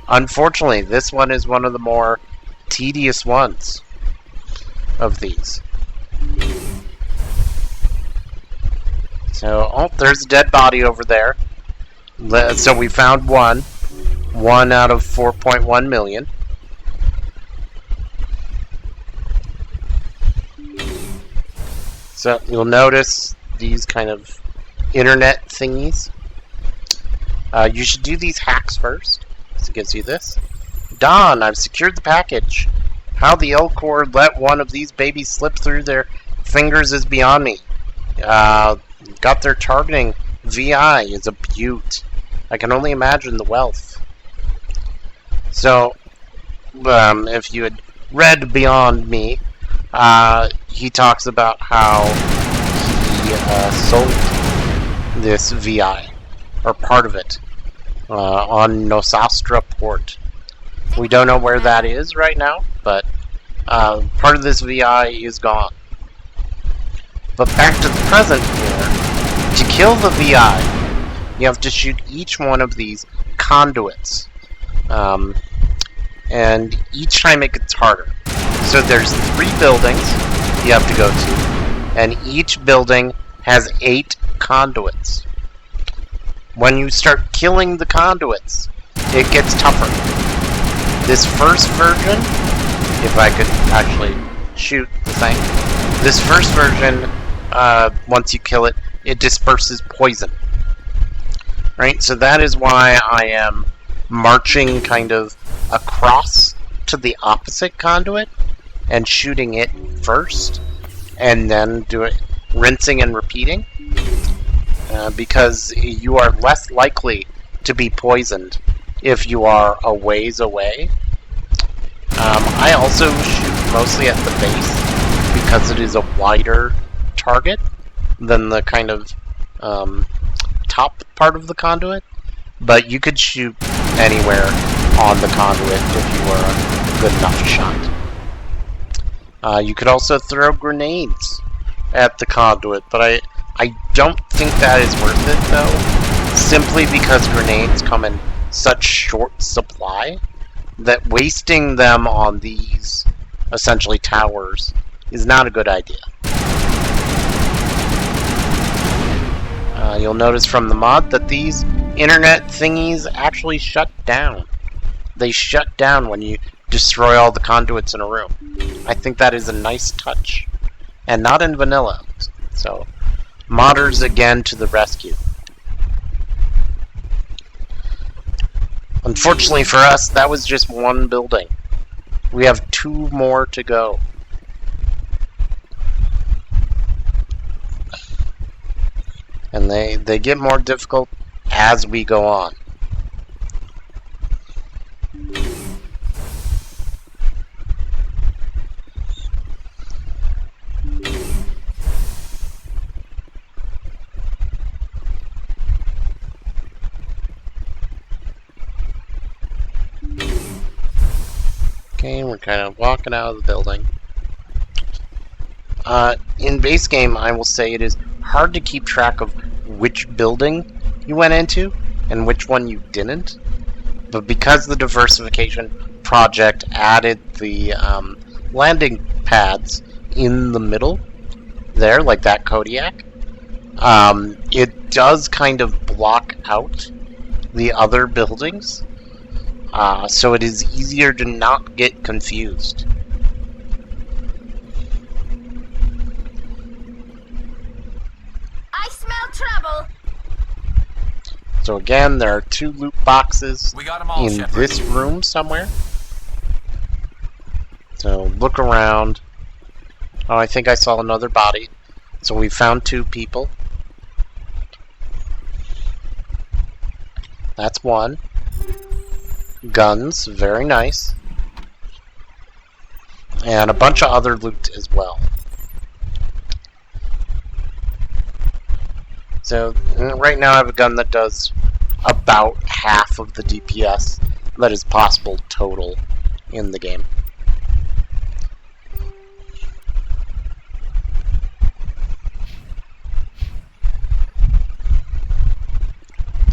[SPEAKER 1] Unfortunately, this one is one of the more tedious ones of these. So, oh, there's a dead body over there. So we found one. 1 out of 4.1 million. So you'll notice these kind of internet thingies. You should do these hacks first. So it gives you this. Don, I've secured the package. How the L-Corps let one of these babies slip through their fingers is beyond me. Got their targeting. VI is a beaut. I can only imagine the wealth. So, if you had read Beyond Me, he talks about how he sold this VI, or part of it, on Nosastra Port. We don't know where that is right now, but part of this VI is gone. But back to the present here. To kill the VI, you have to shoot each one of these conduits. And each time it gets harder. So there's 3 buildings you have to go to, and each building has 8 conduits. When you start killing the conduits, it gets tougher. This first version, if I could actually shoot the thing, this first version, once you kill it, it disperses poison. Right? So that is why I am marching kind of across to the opposite conduit and shooting it first, and then rinsing and repeating, because you are less likely to be poisoned if you are a ways away. I also shoot mostly at the base because it is a wider target than the kind of top part of the conduit, but you could shoot anywhere on the conduit if you were a good enough shot. You could also throw grenades at the conduit, but I don't think that is worth it, though, simply because grenades come in such short supply that wasting them on these, essentially, towers is not a good idea. You'll notice from the mod that these internet thingies actually shut down. They shut down when you destroy all the conduits in a room. I think that is a nice touch. And not in vanilla. So, modders again to the rescue. Unfortunately for us, that was just 1 building. We have 2 more to go. And they get more difficult as we go on. Okay, we're kind of walking out of the building. In base game, I will say it is hard to keep track of which building you went into and which one you didn't. But because the diversification project added the landing pads in the middle there, like that Kodiak, it does kind of block out the other buildings. So it is easier to not get confused.
[SPEAKER 17] I smell trouble.
[SPEAKER 1] So again, there are 2 loot boxes
[SPEAKER 7] all,
[SPEAKER 1] in
[SPEAKER 7] Shepard.
[SPEAKER 1] this room somewhere. So look around. Oh, I think I saw another body. So we found 2 people. That's 1. Guns, very nice. And a bunch of other loot as well. So, right now I have a gun that does about half of the DPS that is possible total in the game.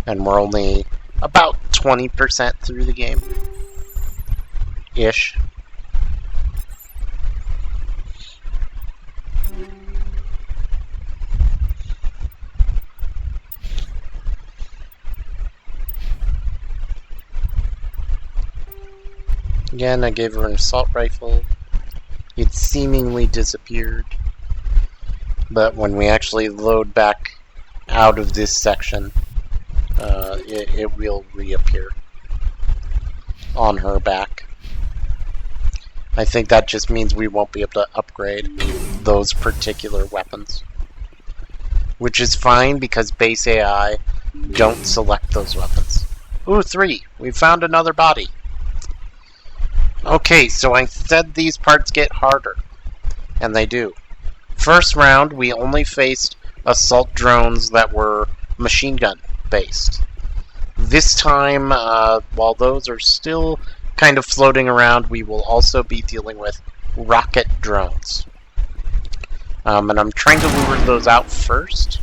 [SPEAKER 1] And we're only about 20% through the game. Ish. Again, I gave her an assault rifle. It seemingly disappeared. But when we actually load back out of this section, it will reappear on her back. I think that just means we won't be able to upgrade those particular weapons. Which is fine because base AI don't select those weapons. Ooh, 3! We found another body. Okay, so I said these parts get harder. And they do. First round, we only faced assault drones that were machine gun based. This time, while those are still kind of floating around, we will also be dealing with rocket drones. And I'm trying to lure those out first,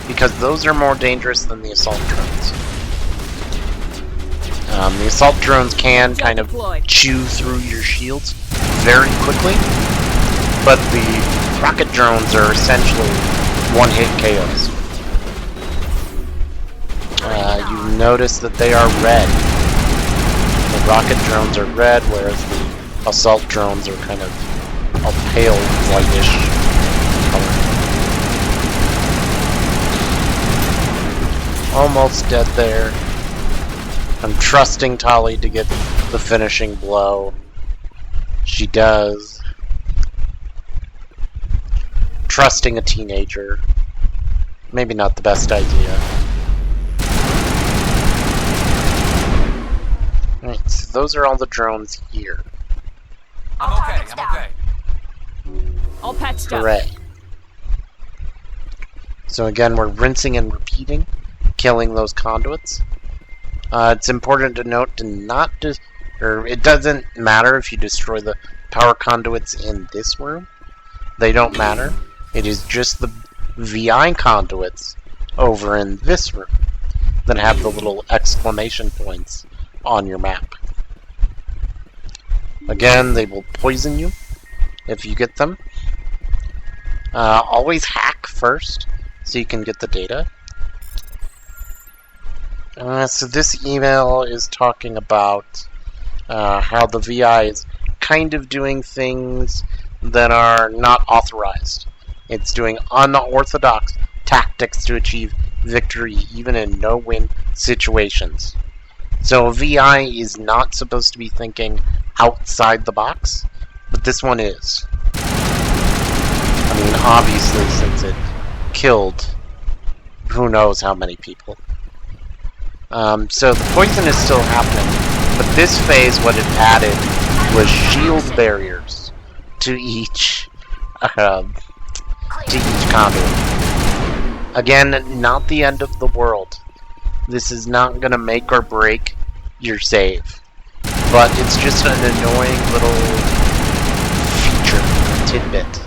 [SPEAKER 1] because those are more dangerous than the assault drones. The assault drones can kind of chew through your shields very quickly, but the rocket drones are essentially one-hit KOs. You notice that they are red. The rocket drones are red, whereas the assault drones are kind of a pale whitish color. Almost dead there. I'm trusting Tali to get the finishing blow. She does. Trusting a teenager. Maybe not the best idea. Alright, so those are all the drones here.
[SPEAKER 12] I'm okay.
[SPEAKER 13] All patched up.
[SPEAKER 1] Hooray. So again, we're rinsing and repeating, killing those conduits. It's important to note to not it doesn't matter if you destroy the power conduits in this room. They don't matter. It is just the VI conduits over in this room that have the little exclamation points on your map. Again, they will poison you if you get them. Always hack first so you can get the data. So this email is talking about how the VI is kind of doing things that are not authorized. It's doing unorthodox tactics to achieve victory even in no-win situations. So a VI is not supposed to be thinking outside the box, but this one is. I mean, obviously, since it killed who knows how many people. So the poison is still happening, but this phase, what it added was shield barriers to each conduit. Again, not the end of the world. This is not going to make or break your save, but it's just an annoying little feature, tidbit,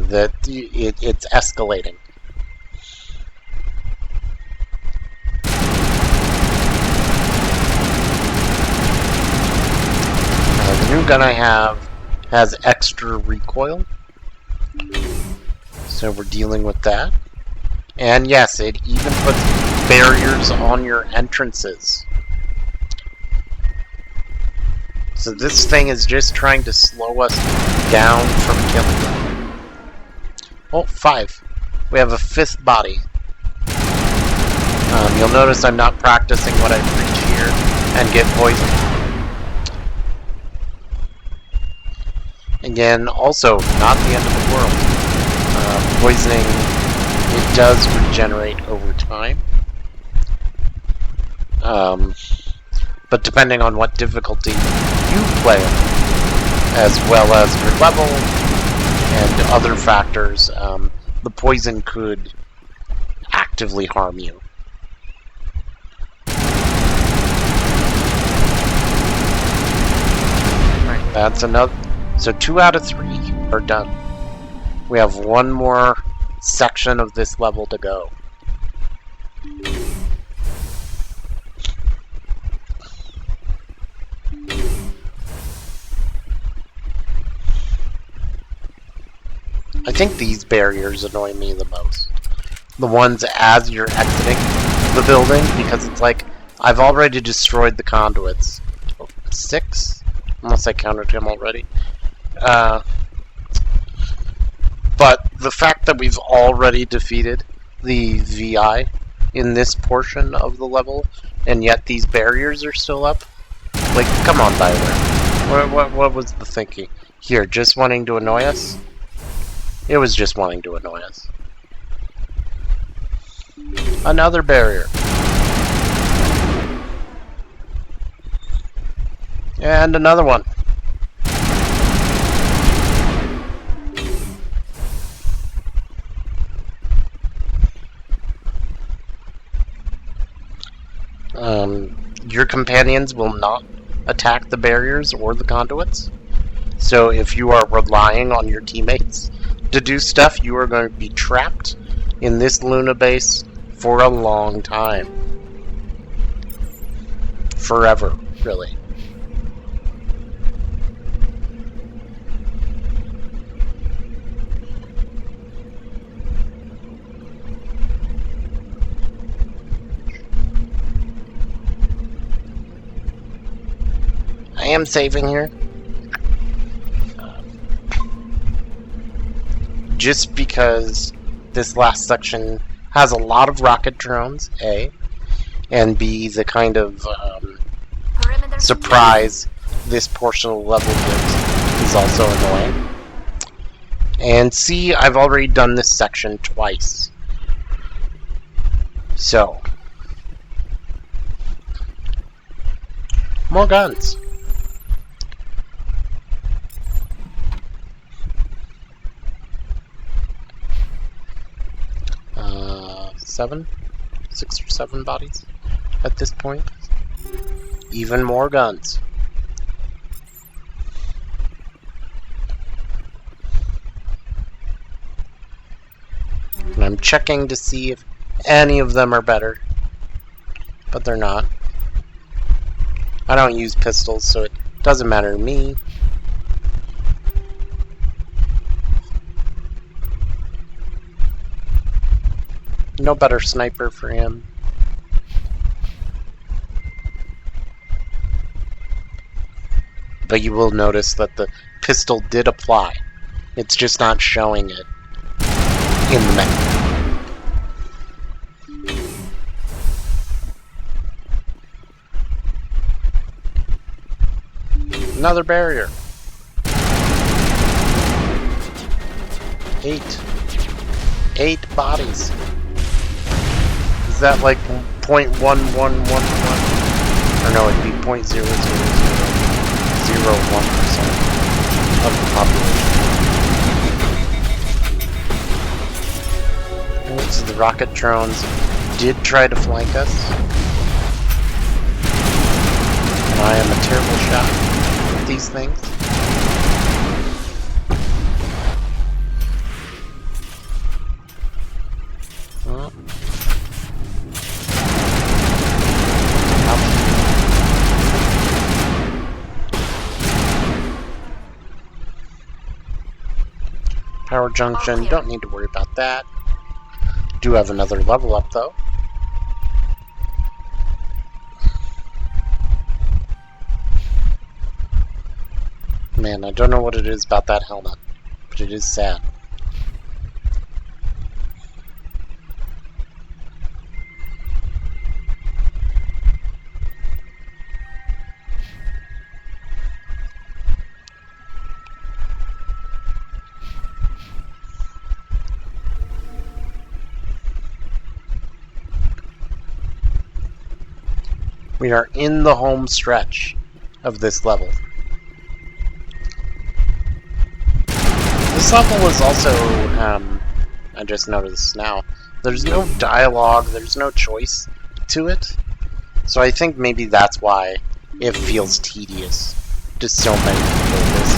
[SPEAKER 1] that it's escalating. The new gun I have has extra recoil, so we're dealing with that. And yes, it even puts barriers on your entrances. So this thing is just trying to slow us down from killing them. Oh, 5. We have a 5th body. You'll notice I'm not practicing what I preach here and get poisoned. Again, also not the end of the world. Poisoning, it does regenerate over time. But depending on what difficulty you play on, as well as your level and other factors, the poison could actively harm you. Right, that's another. So 2 out of 3 are done. We have one more section of this level to go. I think these barriers annoy me the most. The ones as you're exiting the building, because it's like, I've already destroyed the conduits. 6? Unless I counted him already. But the fact that we've already defeated the VI in this portion of the level, and yet these barriers are still up? Like, come on, BioWare. What was the thinking? Here, just wanting to annoy us? It was just wanting to annoy us. Another barrier. And another one. Your companions will not attack the barriers or the conduits. So if you are relying on your teammates to do stuff, you are going to be trapped in this Luna base for a long time. Forever, really. I am saving here. Just because this last section has a lot of rocket drones, A, and B, the kind of surprise this portion of the level gives is also annoying. And C, I've already done this section twice. So, more guns. Six or seven bodies at this point. Even more guns. And I'm checking to see if any of them are better, but they're not. I don't use pistols, so it doesn't matter to me. No better sniper for him. But you will notice that the pistol did apply. It's just not showing it in the menu. Another barrier. 8 bodies. Is that like 0.1111? Or no, it'd be 0.0001% of the population. So the rocket drones did try to flank us. And I am a terrible shot with these things. Well. Power junction, don't need to worry about that. Do have another level up though. Man, I don't know what it is about that helmet, but it is sad. We are in the home stretch of this level. This level is also, I just noticed now, there's no dialogue, there's no choice to it. So I think maybe that's why it feels tedious to so many people. This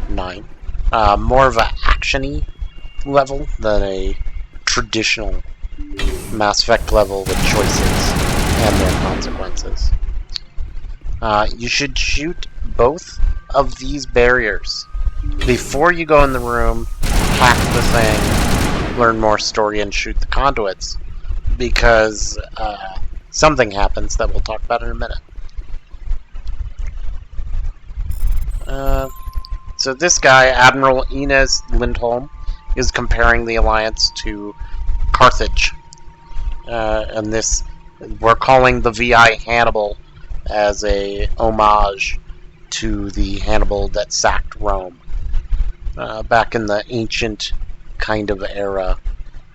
[SPEAKER 1] is 9. More of an action-y level than a traditional Mass Effect level with choices and their consequences. You should shoot both of these barriers before you go in the room, hack the thing, learn more story, and shoot the conduits, because something happens that we'll talk about in a minute. So this guy, Admiral Ines Lindholm, is comparing the Alliance to Carthage, and this we're calling the VI Hannibal as a homage to the Hannibal that sacked Rome back in the ancient kind of era.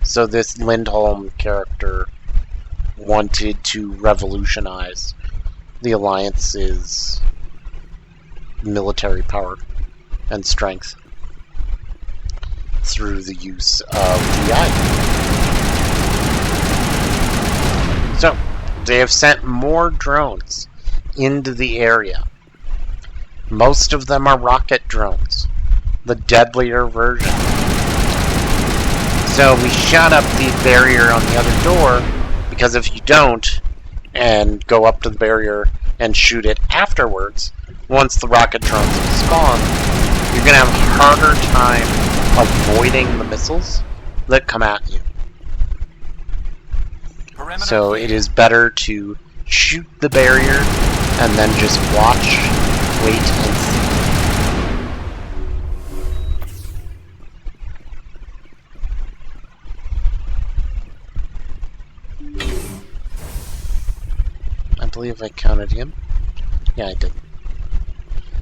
[SPEAKER 1] So this Lindholm character wanted to revolutionize the Alliance's military power and strength through the use of VI. So, They have sent more drones into the area. Most of them are rocket drones, the deadlier version. So we shut up the barrier on the other door, because if you don't, and go up to the barrier and shoot it afterwards, once the rocket drones have spawned, you're going to have a harder time avoiding the missiles that come at you. So it is better to shoot the barrier and then just watch, wait, and see. I believe I counted him. Yeah, I did.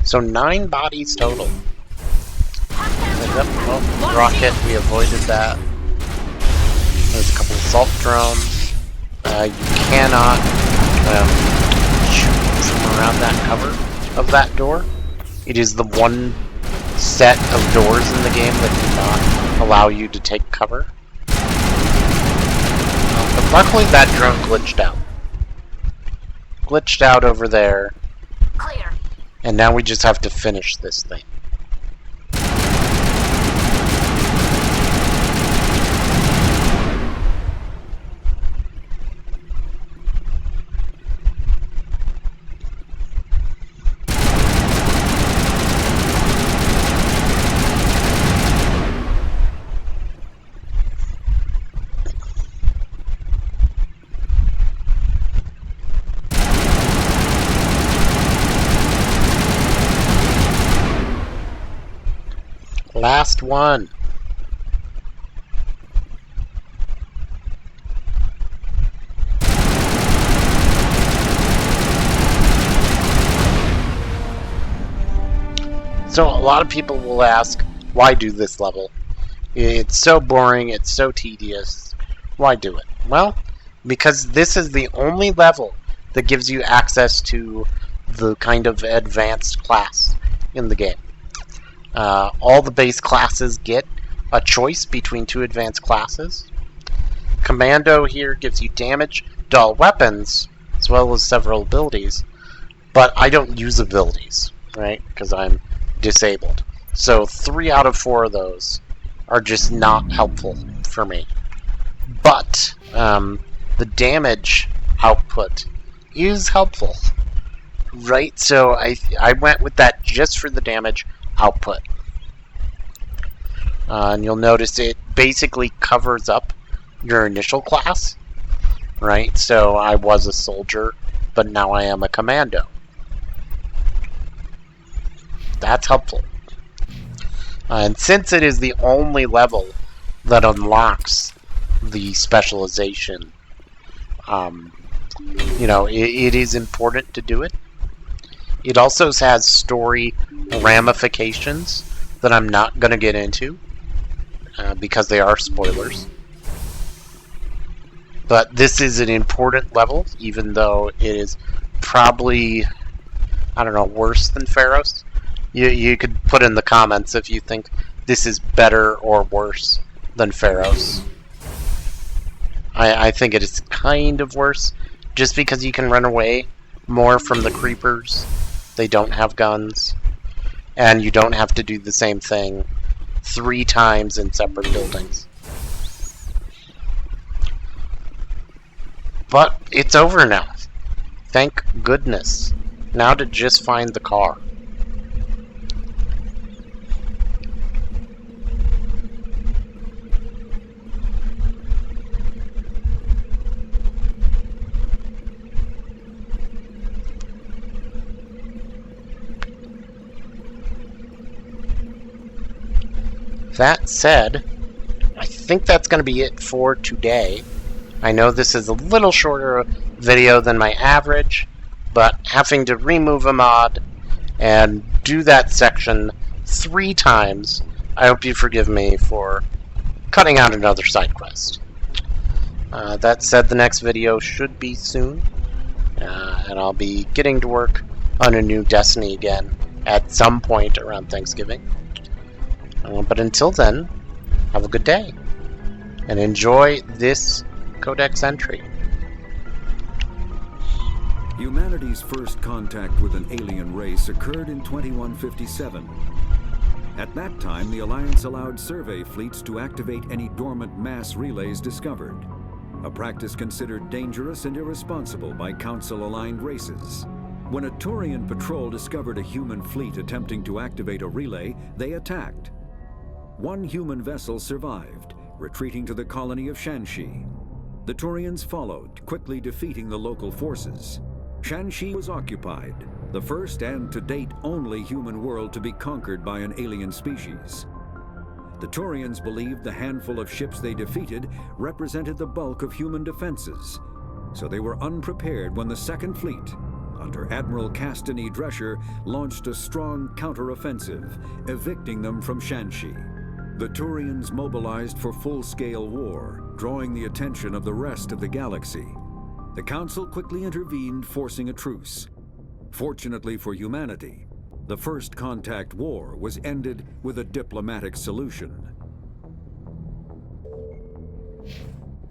[SPEAKER 1] So 9 bodies total. Well, rocket, we avoided that. There's a couple of assault drones. You cannot shoot from around that cover of that door. It is the one set of doors in the game that do not allow you to take cover. But luckily that drone glitched out. Glitched out over there.
[SPEAKER 10] Clear.
[SPEAKER 1] And now we just have to finish this thing. Last one. So a lot of people will ask, why do this level? It's so boring, it's so tedious. Why do it? Well, because this is the only level that gives you access to the kind of advanced class in the game. All the base classes get a choice between 2 advanced classes. Commando here gives you damage, dull weapons, as well as several abilities. But I don't use abilities, right? Because I'm disabled. So 3 out of 4 of those are just not helpful for me. But the damage output is helpful, right? So I went with that just for the damage output. And you'll notice it basically covers up your initial class, right? So I was a soldier, but now I am a commando. That's helpful. And since it is the only level that unlocks the specialization, you know, it is important to do it. It also has story ramifications that I'm not going to get into because they are spoilers. But this is an important level, even though it is probably, I don't know, worse than Pharos. You could put in the comments if you think this is better or worse than Pharos. I think it is kind of worse, just because you can run away more from the creepers. They don't have guns, and you don't have to do the same thing 3 times in separate buildings. But it's over now. Thank goodness. Now to just find the car. That said, I think that's going to be it for today. I know this is a little shorter video than my average, but having to remove a mod and do that section 3 times, I hope you forgive me for cutting out another side quest. That said, the next video should be soon, and I'll be getting to work on a new Destiny again at some point around Thanksgiving. But until then, have a good day, and enjoy this Codex entry.
[SPEAKER 20] Humanity's first contact with an alien race occurred in 2157. At that time, the Alliance allowed survey fleets to activate any dormant mass relays discovered, a practice considered dangerous and irresponsible by Council-aligned races. When a Turian patrol discovered a human fleet attempting to activate a relay, they attacked. One human vessel survived, retreating to the colony of Shanxi. The Turians followed, quickly defeating the local forces. Shanxi was occupied, the first and to date only human world to be conquered by an alien species. The Turians believed the handful of ships they defeated represented the bulk of human defenses, so they were unprepared when the Second Fleet, under Admiral Castany Drescher, launched a strong counteroffensive, evicting them from Shanxi. The Turians mobilized for full-scale war, drawing the attention of the rest of the galaxy. The Council quickly intervened, forcing a truce. Fortunately for humanity, the First Contact War was ended with a diplomatic solution.